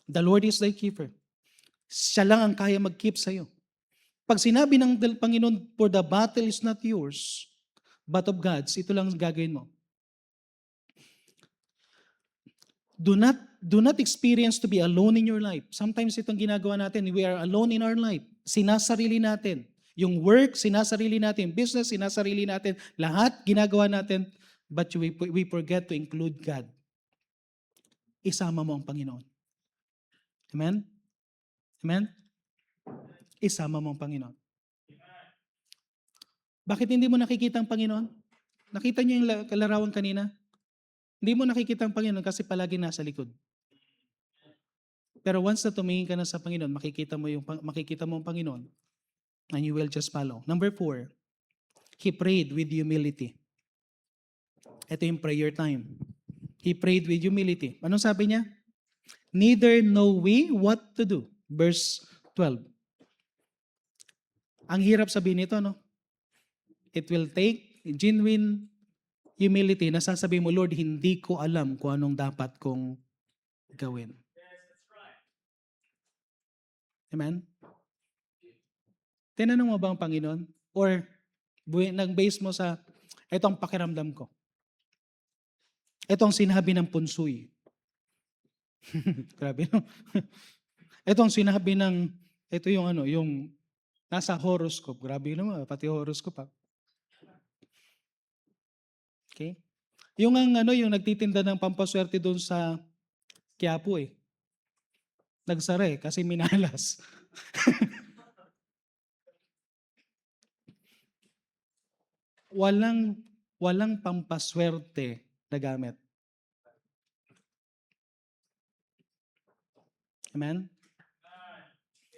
The Lord is thy keeper. Siya lang ang kaya mag-keep sa'yo. Pag sinabi ng Panginoon, for the battle is not yours, but of God's, ito lang ang gagawin mo. Do not experience to be alone in your life. Sometimes itong ginagawa natin, we are alone in our life. Sinasarili natin. Yung work, sinasarili natin. Business, sinasarili natin. Lahat ginagawa natin. But we forget to include God. Isama mo ang Panginoon. Amen? Amen? Isama mo ang Panginoon. Bakit hindi mo nakikita ang Panginoon? Nakita niyo yung kalarawan kanina? Hindi mo nakikita ang Panginoon kasi palagi nasa likod. Pero once na tumingin ka na sa Panginoon, makikita mo ang Panginoon, and you will just follow. Number 4, he prayed with humility. Ito yung prayer time. He prayed with humility. Anong sabi niya? Neither know we what to do. Verse 12. Ang hirap sabihin nito, no? It will take genuine humility na sasabihin mo, Lord, hindi ko alam kung anong dapat kong gawin. Amen? Tinanong mo ba ang Panginoon? Or nag-base mo sa, ito ang pakiramdam ko. Ito ang sinabi ng punsoy. Grabe, no? Ito ang sinabi ng, ito yung yung nasa horoscope. Grabe naman, pati horoscope. Okay? Yung yung nagtitinda ng pampaswerte doon sa Quiapo nagsara kasi minalas. Walang pampaswerte na gamit. Amen?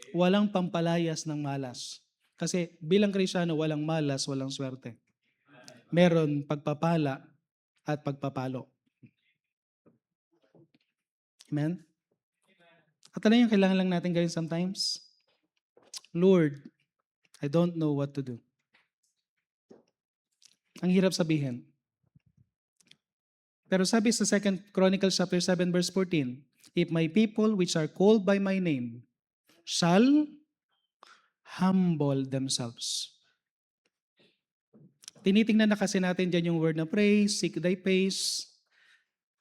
Walang pampalayas ng malas. Kasi bilang Kristiyano, walang malas, walang swerte. Meron pagpapala at pagpapalo. Amen? At ano yung kailangan lang natin gawin sometimes? Lord, I don't know what to do. Ang hirap sabihin. Pero sabi sa 2 Chronicles chapter 7 verse 14, if my people which are called by my name shall humble themselves. Tinitingnan na kasi natin dyan yung word na pray, seek thy face.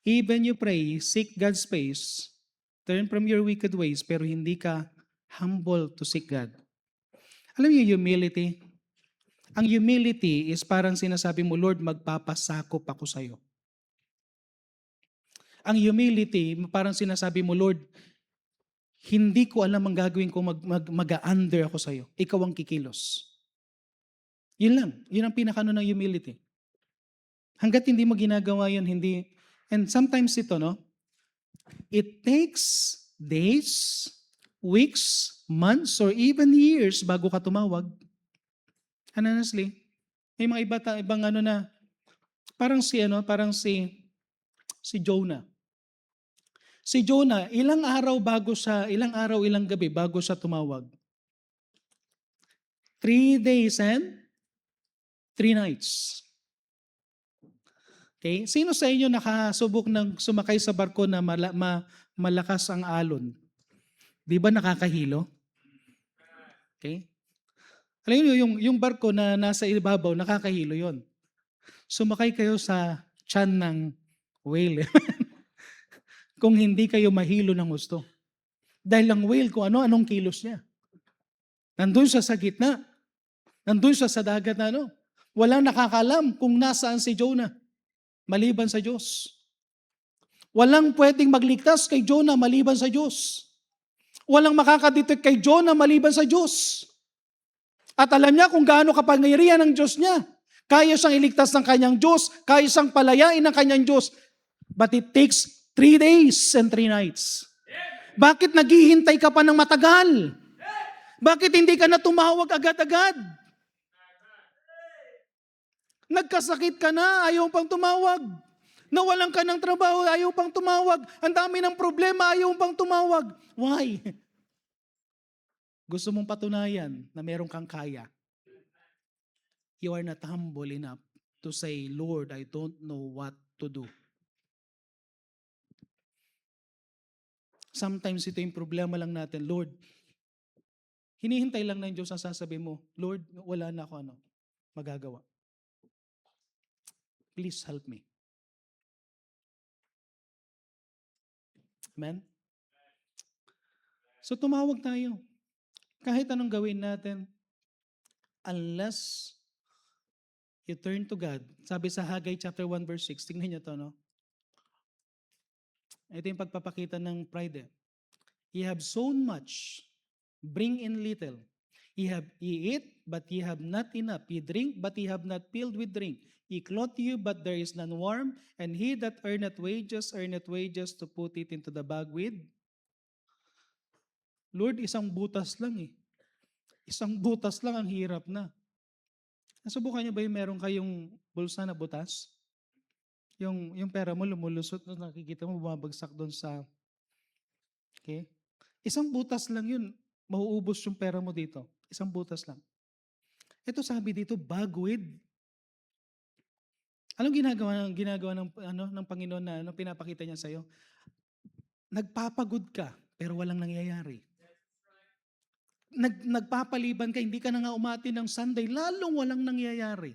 Even you pray, seek God's face, turn from your wicked ways, pero hindi ka humble to seek God. Alam niyo yung humility? Ang humility is parang sinasabi mo, Lord, magpapasakop ako sa'yo. Ang humility, parang sinasabi mo, Lord, hindi ko alam ang gagawin ko, mag-under ako sa'yo. Ikaw ang kikilos. Yun lang. Yun ang pinakano ng humility. Hanggat hindi mo ginagawa yun, hindi. And sometimes ito, no? It takes days, weeks, months, or even years bago ka tumawag. And honestly, may mga ibang ano na, parang si Jonah. Si Jonah, ilang araw, ilang gabi bago siya tumawag. 3 days and 3 nights. Okay? Sino sa inyo nakasubok ng sumakay sa barko na malakas ang alon? Di ba nakakahilo? Okay? Alam niyo, yung barko na nasa ibabaw, nakakahilo yon. Sumakay kayo sa tiyan ng whale. Kung hindi kayo mahilo ng gusto. Dahil ang whale, kung anong kilos niya. Nandun siya sa gitna. Nandun siya sa dagat na ano. Walang nakakalam kung nasaan si Jonah. Maliban sa Diyos. Walang pwedeng magligtas kay Jonah maliban sa Diyos. Walang makakadetect kay Jonah maliban sa Diyos. At alam niya kung gaano kapangyarihan ng Diyos niya. Kaya siyang iligtas ng kanyang Diyos. Kaya siyang palayain ng kanyang Diyos. But it takes 3 days and 3 nights. Bakit naghihintay ka pa ng matagal? Bakit hindi ka na tumawag agad-agad? Nagkasakit ka na, ayaw pang tumawag. Nawalan ka ng trabaho, ayaw pang tumawag. Ang dami ng problema, ayaw pang tumawag. Why? Gusto mong patunayan na meron kang kaya. You are not humble enough to say, Lord, I don't know what to do. Sometimes ito yung problema lang natin. Lord, hinihintay lang ng Diyos ang sasabihin mo, Lord, wala na ako magagawa. Please help me. Amen? So tumawag tayo. Kahit anong gawin natin, unless you turn to God. Sabi sa Haggai chapter 1 verse 6, tingnan niyo to, no? Ito yung pagpapakita ng pride. Ye have sown much, bring in little. Ye eat, but ye have not enough. Ye drink, but ye have not filled with drink. Ye clothe you, but there is none warm. And he that earneth wages to put it into the bag with. Lord, isang butas lang eh. Isang butas lang, ang hirap na. Nasubukan niyo ba yung meron kayong bulsa na butas? Yung pera mo lumulusot, nakikita mo bumabagsak doon sa... Okay? Isang butas lang yun. Mauubos yung pera mo dito. Isang butas lang. Ito sabi dito, bag with. Anong ginagawa ng Panginoon na pinapakita niya sa iyo? Nagpapagod ka pero walang nangyayari. Nagpapaliban ka, hindi ka na nga umati ng Sunday, lalong walang nangyayari.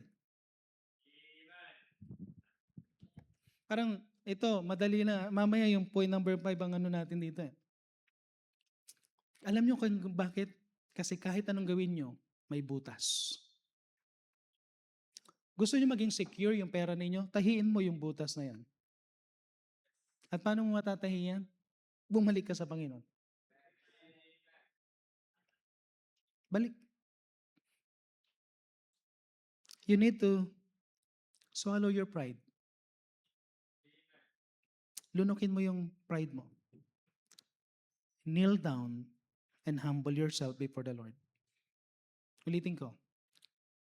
Parang ito, madali na. Mamaya yung point number 5 ang natin dito eh. Alam niyo kung bakit? Kasi kahit anong gawin niyo, may butas. Gusto niyo maging secure yung pera ninyo? Tahiin mo yung butas na yan. At paano mo matatahi yan? Bumalik ka sa Panginoon. Balik. You need to swallow your pride. Lunukin mo yung pride mo. Kneel down and humble yourself before the Lord. Ulitin ko.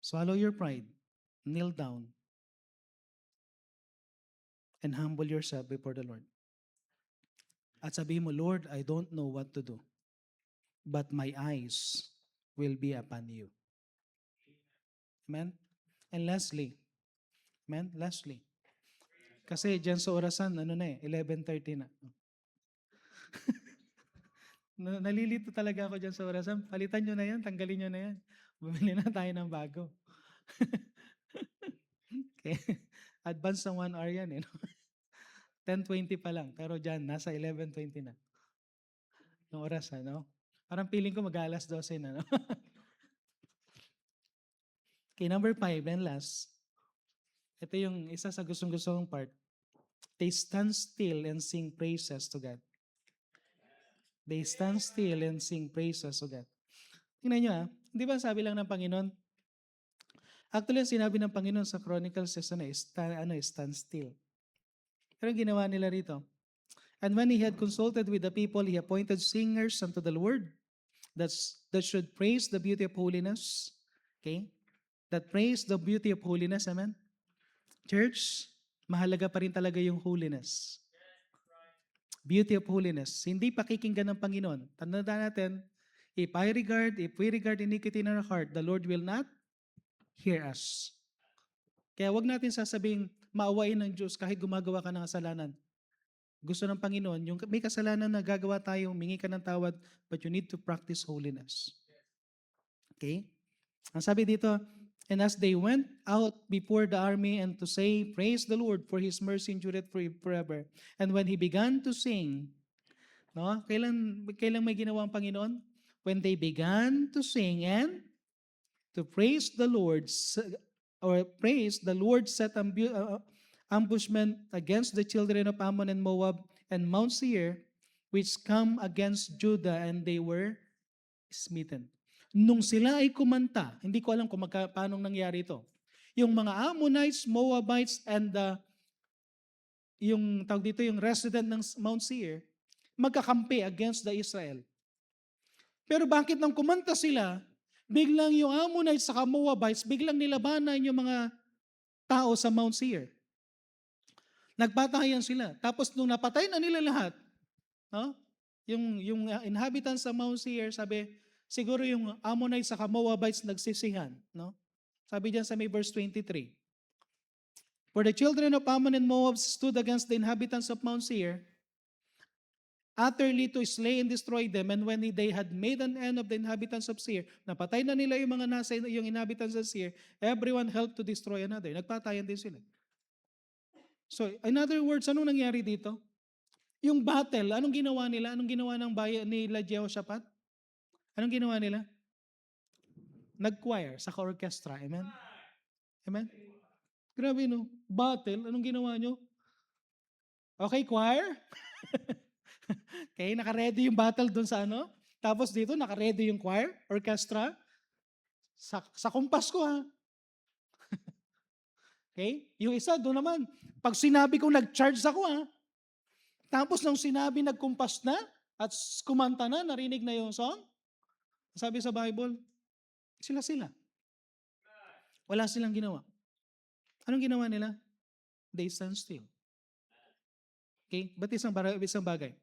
Swallow your pride. Kneel down and humble yourself before the Lord. At sabihin mo, Lord, I don't know what to do, but my eyes will be upon you. Amen? And lastly, kasi dyan sa orasan, 11:30 na. Nalilito talaga ako dyan sa orasan. Palitan nyo na yan, tanggalin nyo na yan. Bumili na tayo ng bago. Okay. Advance ng 1 hour yan. 10:20 pa lang, pero dyan, nasa 11:20 na. Yung oras, Parang feeling ko mag-alas 12 na, no? Okay, number 5 and last. Ito yung isa sa gustong-gusto kong part. They stand still and sing praises to God. They stand still and sing praises to God. Tingnan nyo Di ba sabi lang ng Panginoon, Actually, ang sinabi ng Panginoon sa Chronicles is stand still. Pero ang ginawa nila rito. And when he had consulted with the people, he appointed singers unto the Lord that should praise the beauty of holiness. Okay? That praise the beauty of holiness. Amen? Church, mahalaga pa rin talaga yung holiness. Beauty of holiness. Hindi pakikinggan ng Panginoon. Tandaan natin, if we regard iniquity in our heart, the Lord will not hear us. Kaya wag natin sasabing maawain ng Diyos kahit gumagawa ka ng kasalanan. Gusto ng Panginoon, yung may kasalanan na gagawa tayo, humingi ka ng tawad, but you need to practice holiness. Okay? Ang sabi dito, and as they went out before the army and to say, praise the Lord for His mercy endureth forever. And when he began to sing, no? Kailan may ginawa ang Panginoon? When they began to sing and to praise the Lord, the Lord set ambushment against the children of Ammon and Moab and Mount Seir, which come against Judah, and they were smitten. Nung sila ay kumanta, hindi ko alam kung paano nangyari ito. Yung mga Ammonites, Moabites, and yung resident ng Mount Seir, magkakampi against the Israel. Pero bakit nang kumanta sila, biglang yung Ammonites sa Moabites, biglang nilabanan yung mga tao sa Mount Seir. Nagpatayan sila. Tapos nung napatay na nila lahat, no? yung inhabitants sa Mount Seir, sabi, siguro yung Ammonites sa Moabites nagsisihan. No? Sabi diyan sa may verse 23. For the children of Ammon and Moab stood against the inhabitants of Mount Seir, utterly to slay and destroy them, and when they had made an end of the inhabitants of Seir, napatay na nila yung mga yung inhabitants of Seir, everyone helped to destroy another. Nagpatayan din sila. So, in other words, anong nangyari dito? Yung battle, anong ginawa nila? Anong ginawa ng bayan nila Jehoshaphat? Anong ginawa nila? Nag-choir, saka orchestra. Amen? Amen? Grabe no? Battle, anong ginawa nyo? Okay, choir? Okay, naka-ready yung battle dun sa ano? Tapos dito, naka-ready yung choir, orchestra. Sa kumpas ko ha. Okay? Yung isa, doon naman, pag sinabi kong nag-charge ako tapos nung sinabi nagkumpas na, at kumanta na, narinig na yung song, sabi sa Bible, sila. Wala silang ginawa. Anong ginawa nila? They stand still. Okay? Ba't isang bagay?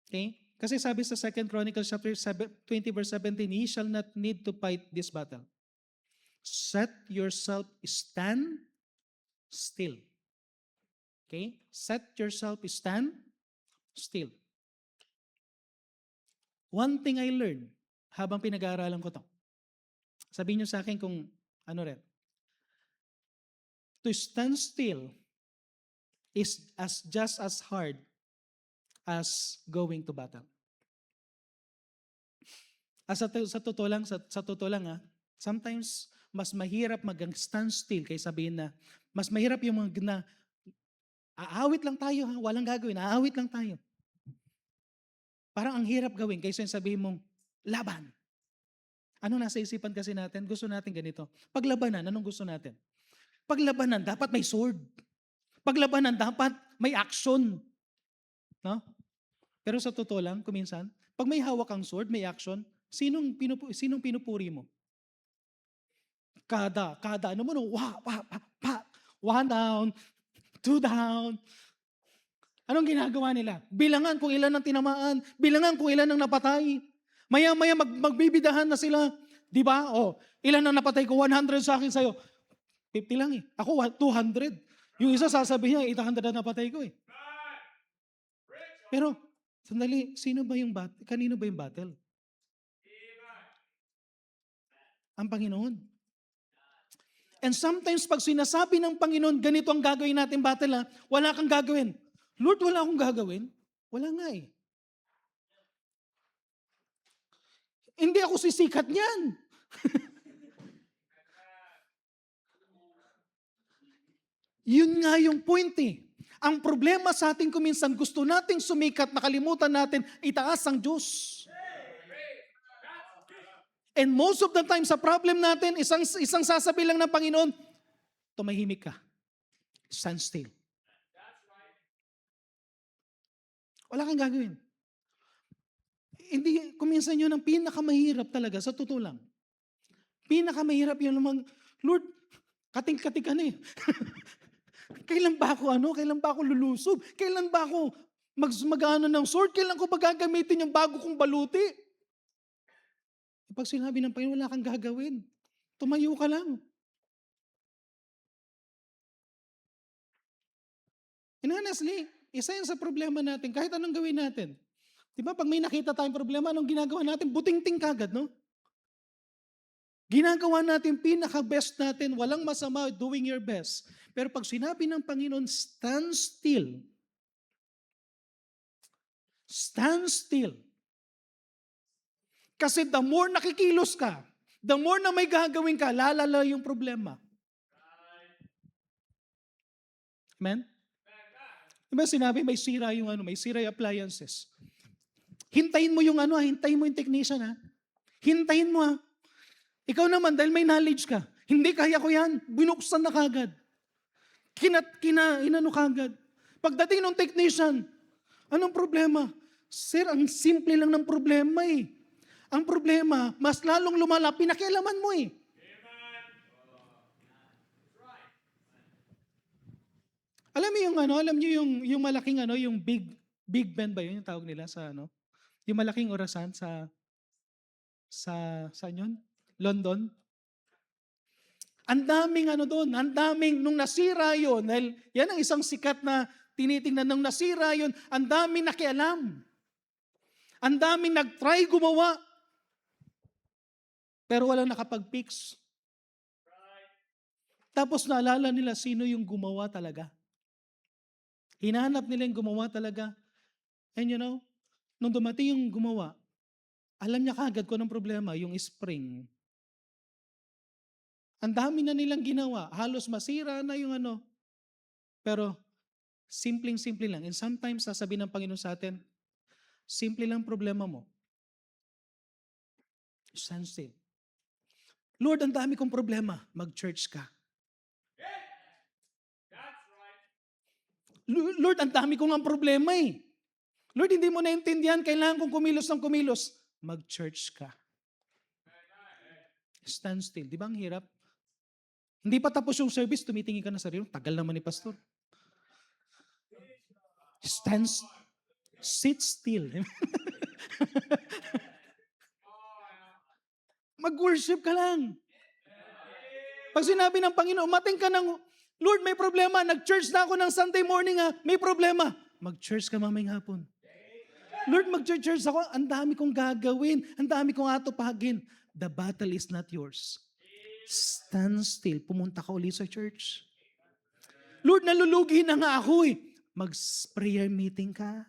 Okay? Kasi sabi sa 2 Chronicles chapter 20 verse 17, ye shall not need to fight this battle. Stand still. Okay? Stand still. One thing I learned habang pinag-aaralan ko to. Sabihin nyo sa akin kung ano rin. To stand still is just as hard as going to battle. Sa totoo lang, sometimes mas mahirap mag-stand still kaysa sabihin na mas mahirap yung mga aawit lang tayo walang gagawin, aawit lang tayo. Parang ang hirap gawin kaysa sabihin mong laban. Ano nasa isipan kasi natin? Gusto natin ganito. Paglabanan, anong gusto natin? Paglabanan, dapat may sword. Paglabanan, dapat may action. No? Pero sa totoo lang, kuminsan, pag may hawak kang sword, may action, sinong pinupuri mo? Kada, ano mo, one down, two down. Anong ginagawa nila? Bilangan kung ilan ang tinamaan, bilangan kung ilan ang napatay. Maya-maya magbibidahan na sila. Di ba? Ilan ang napatay ko? 100 sa akin sa'yo. 50 lang Ako, 200. Yung isa sasabihin niya, 800 na napatay ko Pero, sandali, kanino ba yung battle? Ang Panginoon. And sometimes pag sinasabi ng Panginoon, ganito ang gagawin natin battle wala kang gagawin. Lord, wala akong gagawin. Wala nga Hindi ako sisikat niyan. Yun nga yung point Ang problema sa atin kuminsan, gusto nating sumikat, nakalimutan natin, itaas ang Diyos. And most of the time sa problem natin, isang sasabi lang ng Panginoon, tumahimik ka. Stand still. Wala kang gagawin. Hindi, kuminsan yun ang pinakamahirap talaga, sa totoo lang. Pinakamahirap yun namang, Lord, kating-kating ka na eh. Kailan ba ako lulusob? Kailan ba ako mag-ano ng sword? Kailan ko ba gagamitin yung bago kong baluti? Pag sinabi ng Panginoon, wala kang gagawin. Tumayo ka lang. And honestly, isa yan sa problema natin, kahit anong gawin natin. Diba, pag may nakita tayong problema, anong ginagawa natin? Buting-ting kagad, no? Ginagawa natin pinaka-best natin, walang masama doing your best. Pero pag sinabi ng Panginoon, stand still. Stand still. Kasi the more nakikilos ka, the more na may gagawin ka, lalala yung problema. Amen? Diba sinabi may sira yung appliances. Hintayin mo yung technician ha. Hintayin mo ha. Ikaw naman, dahil may knowledge ka, hindi kaya ko yan, binuksan na kagad. Inano kagad. Pagdating ng technician, anong problema? Sir, ang simple lang ng problema eh. Ang problema, mas lalong lumala, pinakialaman mo eh. Alam niyo yung malaking yung Big Ben ba yun yung tawag nila sa yung malaking orasan saan yun? London. Ang daming doon, ang daming nung nasira yun, dahil yan ang isang sikat na tinitingnan nung nasira yun, ang daming nakialam. Ang daming nag-try gumawa. Pero walang nakapag-fix. Tapos naalala nila sino yung gumawa talaga. Hinahanap nila yung gumawa talaga. And nung dumating yung gumawa, alam niya kagad kung anong problema, yung spring. Ang dami na nilang ginawa. Halos masira na yung Pero, simpleng-simple lang. And sometimes, sasabihin ng Panginoon sa atin, simple lang problema mo. Stand still. Lord, ang dami kong problema. Mag-church ka. Lord, ang dami kong ang problema eh. Lord, hindi mo naintindihan, kailangan kong kumilos ng kumilos. Mag-church ka. Stand still. Di ba ang hirap? Hindi pa tapos yung service, tumitingin ka na sa sarili. Tagal naman ni pastor. Sit still. Mag-worship ka lang. Pag sinabi ng Panginoon, umating ka ng, Lord, may problema. Nag-church na ako ng Sunday morning may problema. Mag-church ka mamayang hapon. Lord, mag-church ako. Ang dami kong gagawin. Ang dami kong atupagin. The battle is not yours. Stand still. Pumunta ka ulit sa church. Lord, nalulugi na nga ako eh. Mag-prayer meeting ka.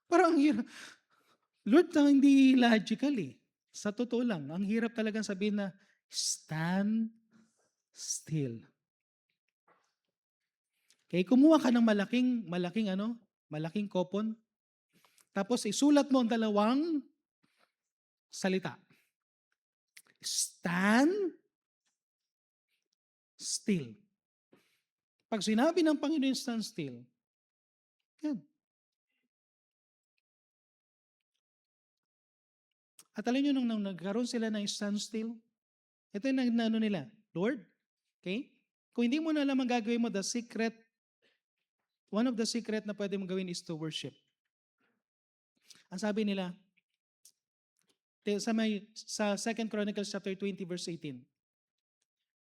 Parang hirap. Lord, hindi logical eh. Sa totoo lang, ang hirap talagang sabihin na, stand still. Okay, kumuha ka ng malaking kopon. Tapos isulat mo ang dalawang salita. Stand still. Pag sinabi ng Panginoon stand still, yan. At alam nyo, nung nagkaroon sila ng stand still, ito yung nila, Lord, okay? Kung hindi mo na alam ang gagawin mo, one of the secret na pwede mo gawin is to worship. Ang sabi nila, sa 2 Chronicles chapter 20 verse 18,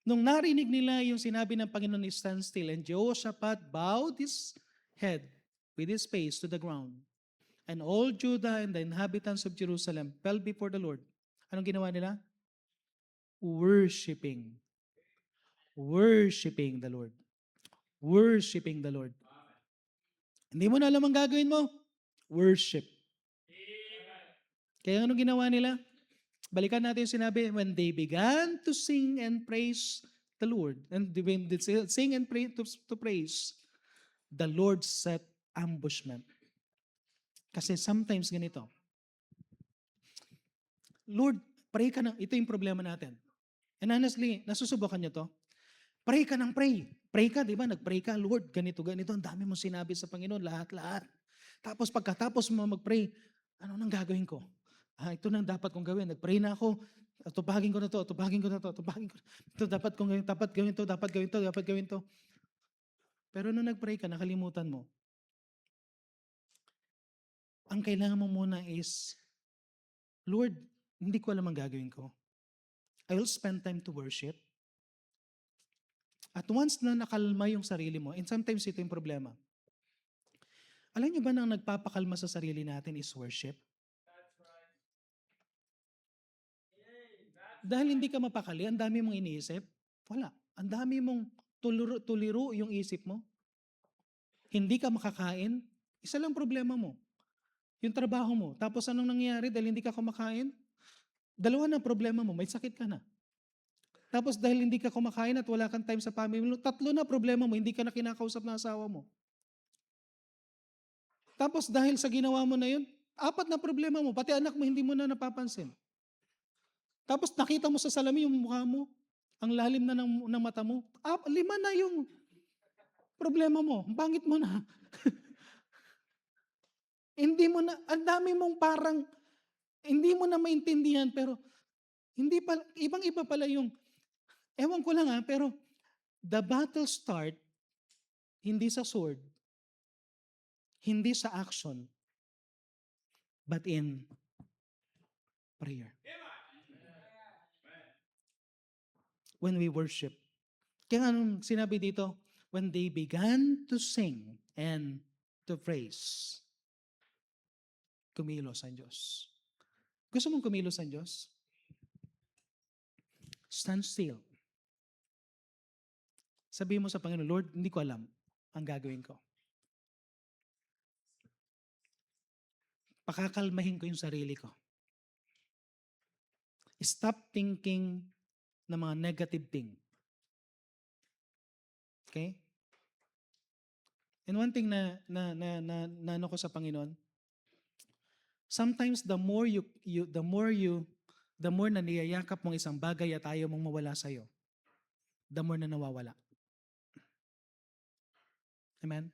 nung narinig nila yung sinabi ng Panginoon ni stand still, and Jehoshaphat bowed his head with his face to the ground, and all Judah and the inhabitants of Jerusalem fell before the Lord. Anong ginawa nila? Worshiping the Lord. Worshiping the Lord. Hindi mo na alam ang gagawin mo? Worship. Kaya anong ginawa nila? Balikan natin yung sinabi, when they began to sing and praise the Lord, and when they sing and pray to praise, the Lord set ambushment. Kasi sometimes ganito, Lord, pray ka na. Ito yung problema natin. And honestly, nasusubukan niyo to? Pray ka ng pray. Pray ka, di ba? Nag-pray ka, Lord, ganito, ganito. Ang dami mong sinabi sa Panginoon, lahat-lahat. Tapos pagkatapos mo mag-pray, ano nang gagawin ko? Ito nang dapat kong gawin. Nag-pray na ako. Tupagin ko na to, tupagin ko na to, tupagin ko. Ito dapat kong gawin, dapat gawin to, dapat gawin to, dapat gawin to. Pero nung nag-pray ka, nakalimutan mo. Ang kailangan mo muna is, Lord, hindi ko alam ang gagawin ko. I will spend time to worship. At once na nakalma yung sarili mo, and sometimes ito yung problema. Alam niyo ba na ang nagpapakalma sa sarili natin is worship? Dahil hindi ka mapakali, ang dami mong iniisip. Wala. Ang dami mong tuliro yung isip mo. Hindi ka makakain. Isa lang problema mo. Yung trabaho mo. Tapos anong nangyayari dahil hindi ka kumakain? Dalawa na problema mo. May sakit ka na. Tapos dahil hindi ka kumakain at wala kang time sa family mo, tatlo na problema mo. Hindi ka na kinakausap ng asawa mo. Tapos dahil sa ginawa mo na yun, 4 na problema mo. Pati anak mo hindi mo na napapansin. Tapos nakita mo sa salamin yung mukha mo. Ang lalim na ng mata mo. 5 na yung problema mo. Ang pangit mo na. Hindi mo na, ang dami mong parang, hindi mo na maintindihan, pero hindi pa, ibang-iba pala yung, ewan ko lang pero the battle start, hindi sa sword, hindi sa action, but in prayer. When we worship. Kaya nga nung sinabi dito, when they began to sing and to praise, kumilos ang Diyos. Gusto mong kumilos ang Diyos? Stand still. Sabihin mo sa Panginoon, Lord, hindi ko alam ang gagawin ko. Pakakalmahin ko yung sarili ko. Stop thinking ng mga negative thing. Okay? And one thing na ano ko sa Panginoon, sometimes the more na niyayakap mong isang bagay at ayaw mong mawala sa'yo, the more na nawawala. Amen?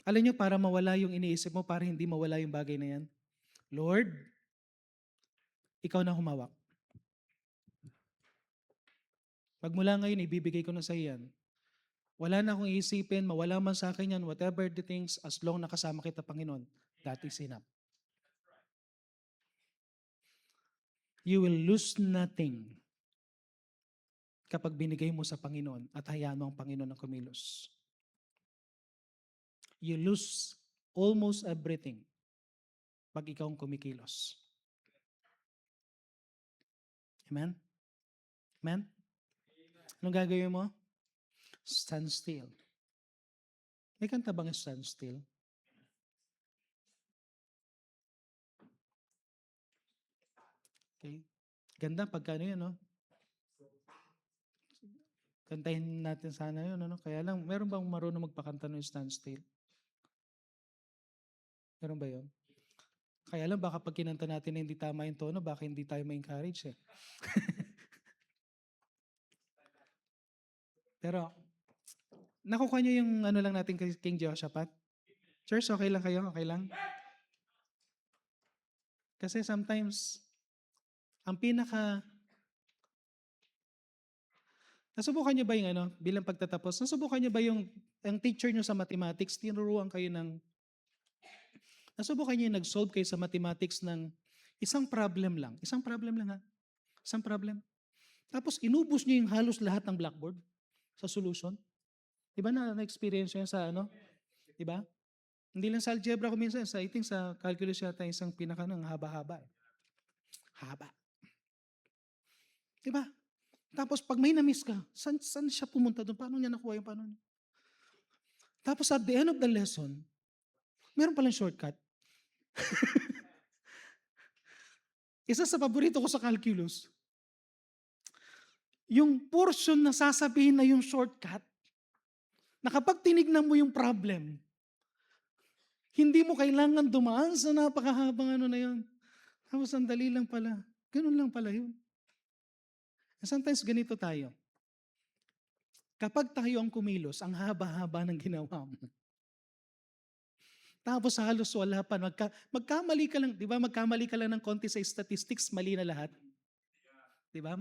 Alam nyo, para mawala yung iniisip mo, para hindi mawala yung bagay na yan, Lord, ikaw na humawak. Pagmula ngayon, ibibigay ko na sa iyan. Wala na akong iisipin, mawala man sa akin yan, whatever the things, as long nakasama kita, Panginoon, that is enough. You will lose nothing kapag binigay mo sa Panginoon at hayaan mo ang Panginoon na kumilos. You lose almost everything pag ikaw ang kumikilos. Amen? Amen? Anong gagawin mo? Stand still. May kanta bang stand still? Okay. Ganda pagka ano yun, no? Kantahin natin sana yun, ano? Kaya lang, meron bang marunong magpakanta ng stand still? Meron ba yun? Kaya lang, baka pag kinanta natin na hindi tama yung tono, baka hindi tayo ma-encourage eh. Pero, nakukuha nyo yung ano lang natin kay King Jehoshaphat? Church, okay lang kayo? Okay lang? Kasi sometimes, ang nasubukan nyo ba yung ano, bilang pagtatapos, nasubukan nyo ba yung teacher nyo sa mathematics, tinuruan kayo nasubukan nyo yung nag-solve kayo sa mathematics ng isang problem lang ha? Isang problem. Tapos inubos nyo yung halos lahat ng blackboard sa solution. Di ba na-experience nyo yan sa ano? Di ba? Hindi lang sa algebra ko minsan, I think sa calculus yata isang pinaka ng haba-haba. Haba. Di ba? Tapos pag may na-miss ka, saan siya pumunta doon? Paano niya nakuha yung paano niya? Tapos at the end of the lesson, meron palang shortcut. Isa sa paborito ko sa calculus, yung portion na sasabihin na yung shortcut, na kapag tinignan mo yung problem, hindi mo kailangan dumaan sa napakahabang ano na yun. Tapos sandali lang pala. Ganun lang pala yun. Sometimes ganito tayo. Kapag tayo ang kumilos, ang haba-haba ng ginawa mo. Tapos halos wala pa. Magkamali ka lang, di ba? Magkamali ka lang ng konti sa statistics, mali na lahat. Di ba?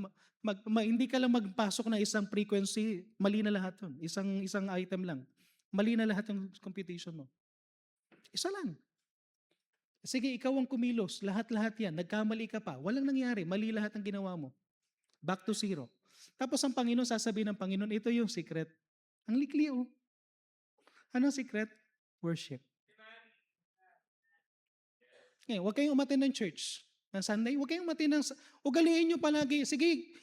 Hindi ka lang magpasok na isang frequency, mali na lahat yun. Isang item lang. Mali na lahat yung computation mo. Isa lang. Sige, ikaw ang kumilos. Lahat-lahat yan. Nagkamali ka pa. Walang nangyari. Mali lahat ang ginawa mo. Back to zero. Tapos ang Panginoon, sasabihin ng Panginoon, ito yung secret. Ang likli oh. Ano secret? Worship. Ngayon, huwag kayong umattend ng church ng Sunday. Huwag kayong umattend ng... Ugaliin nyo palagi. Sige,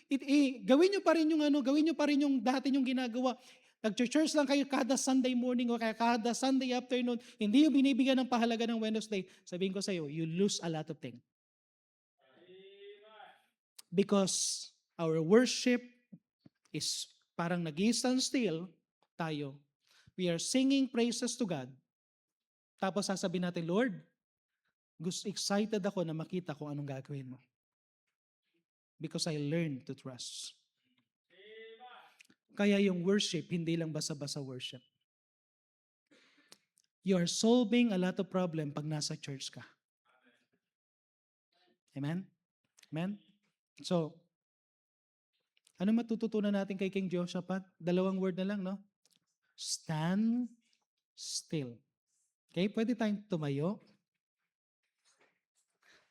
gawin nyo pa rin yung gawin nyo pa rin yung dati yung ginagawa. Nag-church lang kayo kada Sunday morning o kaya kada Sunday afternoon. Hindi yung binibigyan ng pahalaga ng Wednesday. Sabihin ko sa iyo, you lose a lot of things. Because our worship is parang nag-stand still tayo. We are singing praises to God. Tapos sasabihin natin, Lord, excited ako na makita ko anong gagawin mo. Because I learned to trust. Kaya yung worship, hindi lang basa-basa worship. You are solving a lot of problem pag nasa church ka. Amen? Amen? So, ano matututunan natin kay King Jehoshaphat? 2 word na lang, no? Stand still. Okay, pwede tayong tumayo.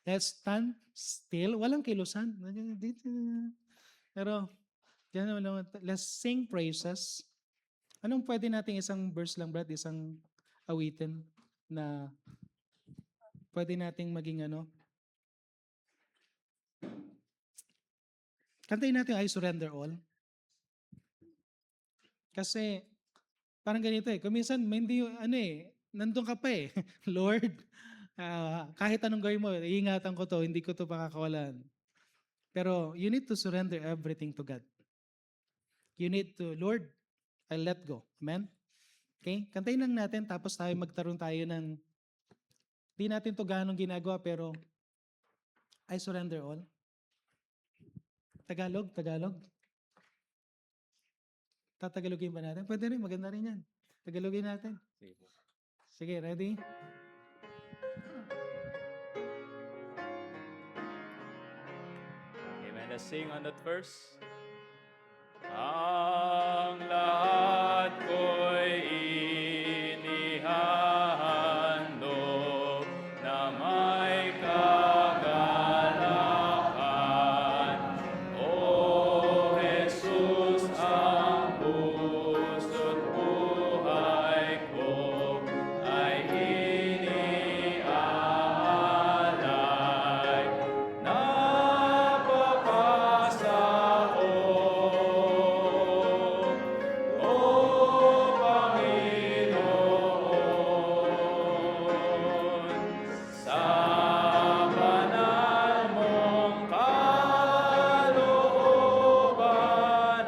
Let's stand still. Walang kilusan. Pero, let's sing praises. Anong pwede nating isang verse lang, Brad? Isang awitin na pwede nating maging kantayin natin I Surrender All. Kasi, parang ganito kuminsan, hindi, nandun ka pa Lord, kahit anong gawin mo, iingatan ko to, hindi ko to pakakawalan. Pero, you need to surrender everything to God. You need to, Lord, I let go. Amen? Okay? Kantayin lang natin, tapos magtaroon tayo ng, di natin to ganong ginagawa, pero, I surrender all. Tagalog? Tatagalogin ba natin? Pwede rin, maganda rin yan. Tagalogin natin. Sige, ready? Amen. Let's sing on that verse. Ang lahat ko'y inihandog na may kagalakan. O Jesus, ang puso't buhay ko ay iniaalay. Napapasa ko, O Panginoon, sa banal mong kalooban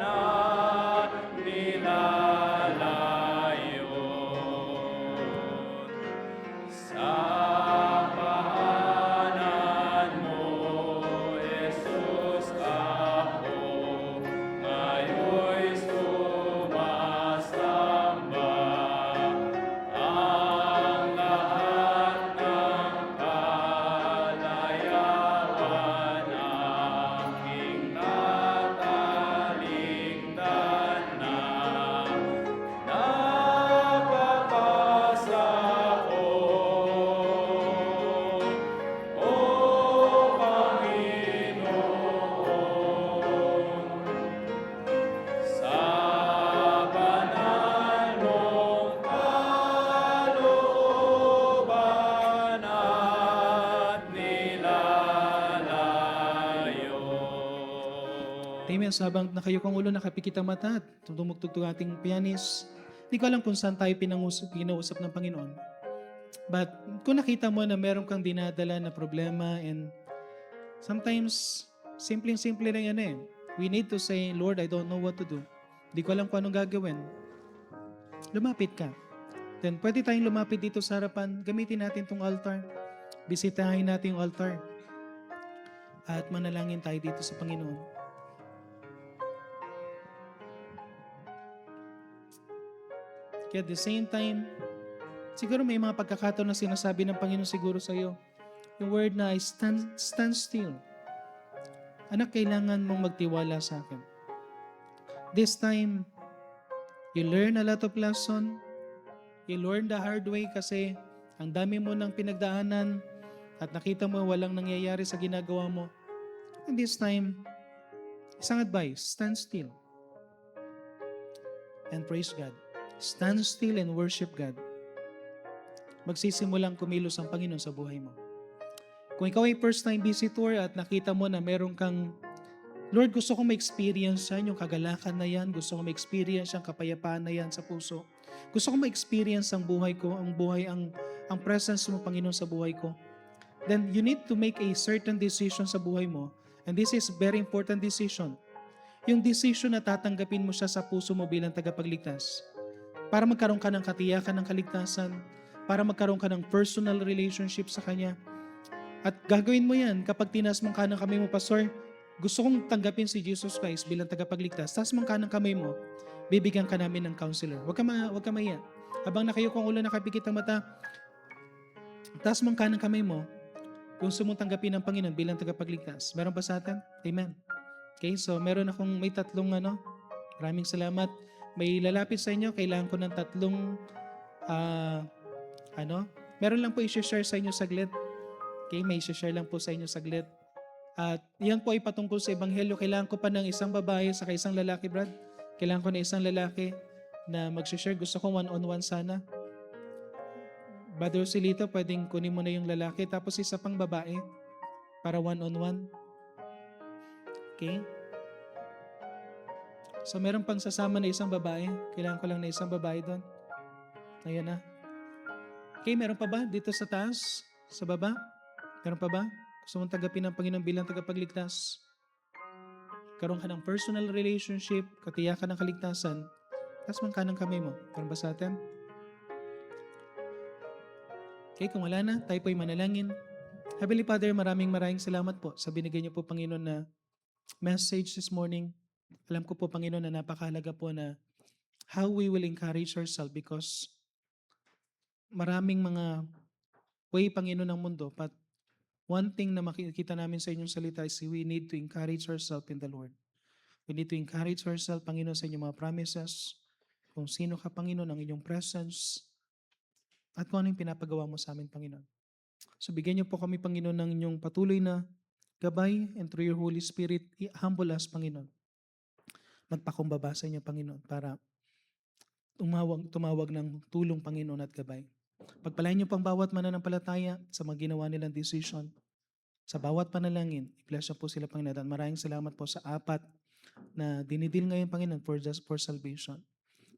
at nilalayon. Sa paanan mo, Jesus, ako ngayon'y sumasamba. Ang lahat ng kalayawan aking tatalingdan na. Napapasa ko, O Panginoon, sa banal mong kalooban at nilalayon. Amen. Sabang nakayukang ulo, nakapikit ang mata at tumugtog ang ating pianist. Hindi ko alam kung saan tayo pinausap ng Panginoon. But kung nakita mo na meron kang dinadala na problema and sometimes, simpleng-simple lang yan We need to say, Lord, I don't know what to do. Hindi ko alam kung anong gagawin. Lumapit ka. Then pwede tayong lumapit dito sa harapan. Gamitin natin tong altar. Bisitahin natin yung altar. at manalangin tayo dito sa Panginoon. Kaya at the same time, siguro may mga pagkakataon na sinasabi ng Panginoon siguro sa iyo. Yung word na stand still. Anak, kailangan mong magtiwala sa akin. This time, you learn a lot of lesson. You learn the hard way kasi ang dami mo ng pinagdaanan at nakita mo walang nangyayari sa ginagawa mo. And this time, isang advice, stand still. And praise God. Stand still and worship God. Magsisimulang kumilos ang Panginoon sa buhay mo. Kung ikaw ay first time visitor at nakita mo na meron kang, Lord, gusto kong ma-experience yan, yung kagalakan na yan, gusto kong ma-experience yung kapayapaan na yan sa puso. Gusto kong ma-experience ang buhay ko, ang presence mo, Panginoon, sa buhay ko. Then you need to make a certain decision sa buhay mo. And this is very important decision. Yung decision na tatanggapin mo siya sa puso mo bilang tagapagligtas. Para magkaroon ka ng katiyakan ng kaligtasan, para magkaroon ka ng personal relationship sa Kanya. At gagawin mo yan kapag tinas mong kanang kamay mo, Pastor, gusto kong tanggapin si Jesus Christ bilang tagapagligtas. Tas mong kanang kamay mo, bibigyan ka namin ng counselor. Huwag ka maiya. Habang nakayo kong ulo nakapikit ang mata, tas mong kanang kamay mo, gusto mong tanggapin ng Panginoon bilang tagapagligtas. Meron ba sa atin? Amen. Okay, so may tatlong maraming salamat. May lalapit sa inyo, kailangan ko ng tatlong meron lang po i-share sa inyo saglit. Okay, may i-share lang po sa inyo saglit. At yan po ay patungkol sa Ebanghelyo. Kailangan ko pa ng isang babae sa isang lalaki, Brad. Kailangan ko na isang lalaki na mag-share. Gusto ko one-on-one sana. Brother Silito, pwedeng kunin mo na yung lalaki. Tapos isa pang babae para one-on-one. Okay? So meron pang sasama na isang babae. Kailangan ko lang na isang babae doon. Ayan na. Okay, meron pa ba dito sa taas? Sa baba? Meron pa ba? Gusto mong tanggapin ng Panginoon bilang tagapagligtas? Karoon ka ng personal relationship, katiyakan ng kaligtasan, tas mong kanang kamay mo. Meron ba sa atin? Okay, kung wala na, tayo po'y manalangin. Heavenly Father, maraming salamat po sa binigay niyo po, Panginoon, na message this morning. Alam ko po, Panginoon, na napakahalaga po na how we will encourage ourselves because maraming mga way, Panginoon, ng mundo, but one thing na makikita namin sa inyong salita is we need to encourage ourselves in the Lord. We need to encourage ourselves, Panginoon, sa inyong mga promises, kung sino ka, Panginoon, ang inyong presence, at kung ano yung pinapagawa mo sa amin, Panginoon. So bigyan niyo po kami, Panginoon, ng inyong patuloy na gabay and through your Holy Spirit, humble us, Panginoon. Magpakumbaba sa inyo, Panginoon, para tumawag ng tulong, Panginoon, at gabay. Pagpalain niyo pang bawat mananampalataya sa mga ginawa nilang decision. Sa bawat panalangin, i-bless niyo po sila, Panginoon. At maraming salamat po sa apat na dinidil ngayon, Panginoon, for salvation.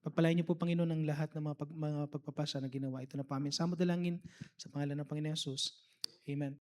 Pagpalain niyo po, Panginoon, ang lahat ng mga pagpapasya na ginawa. Ito na po aming samot dalangin sa pangalan ng Panginoon Jesus. Amen.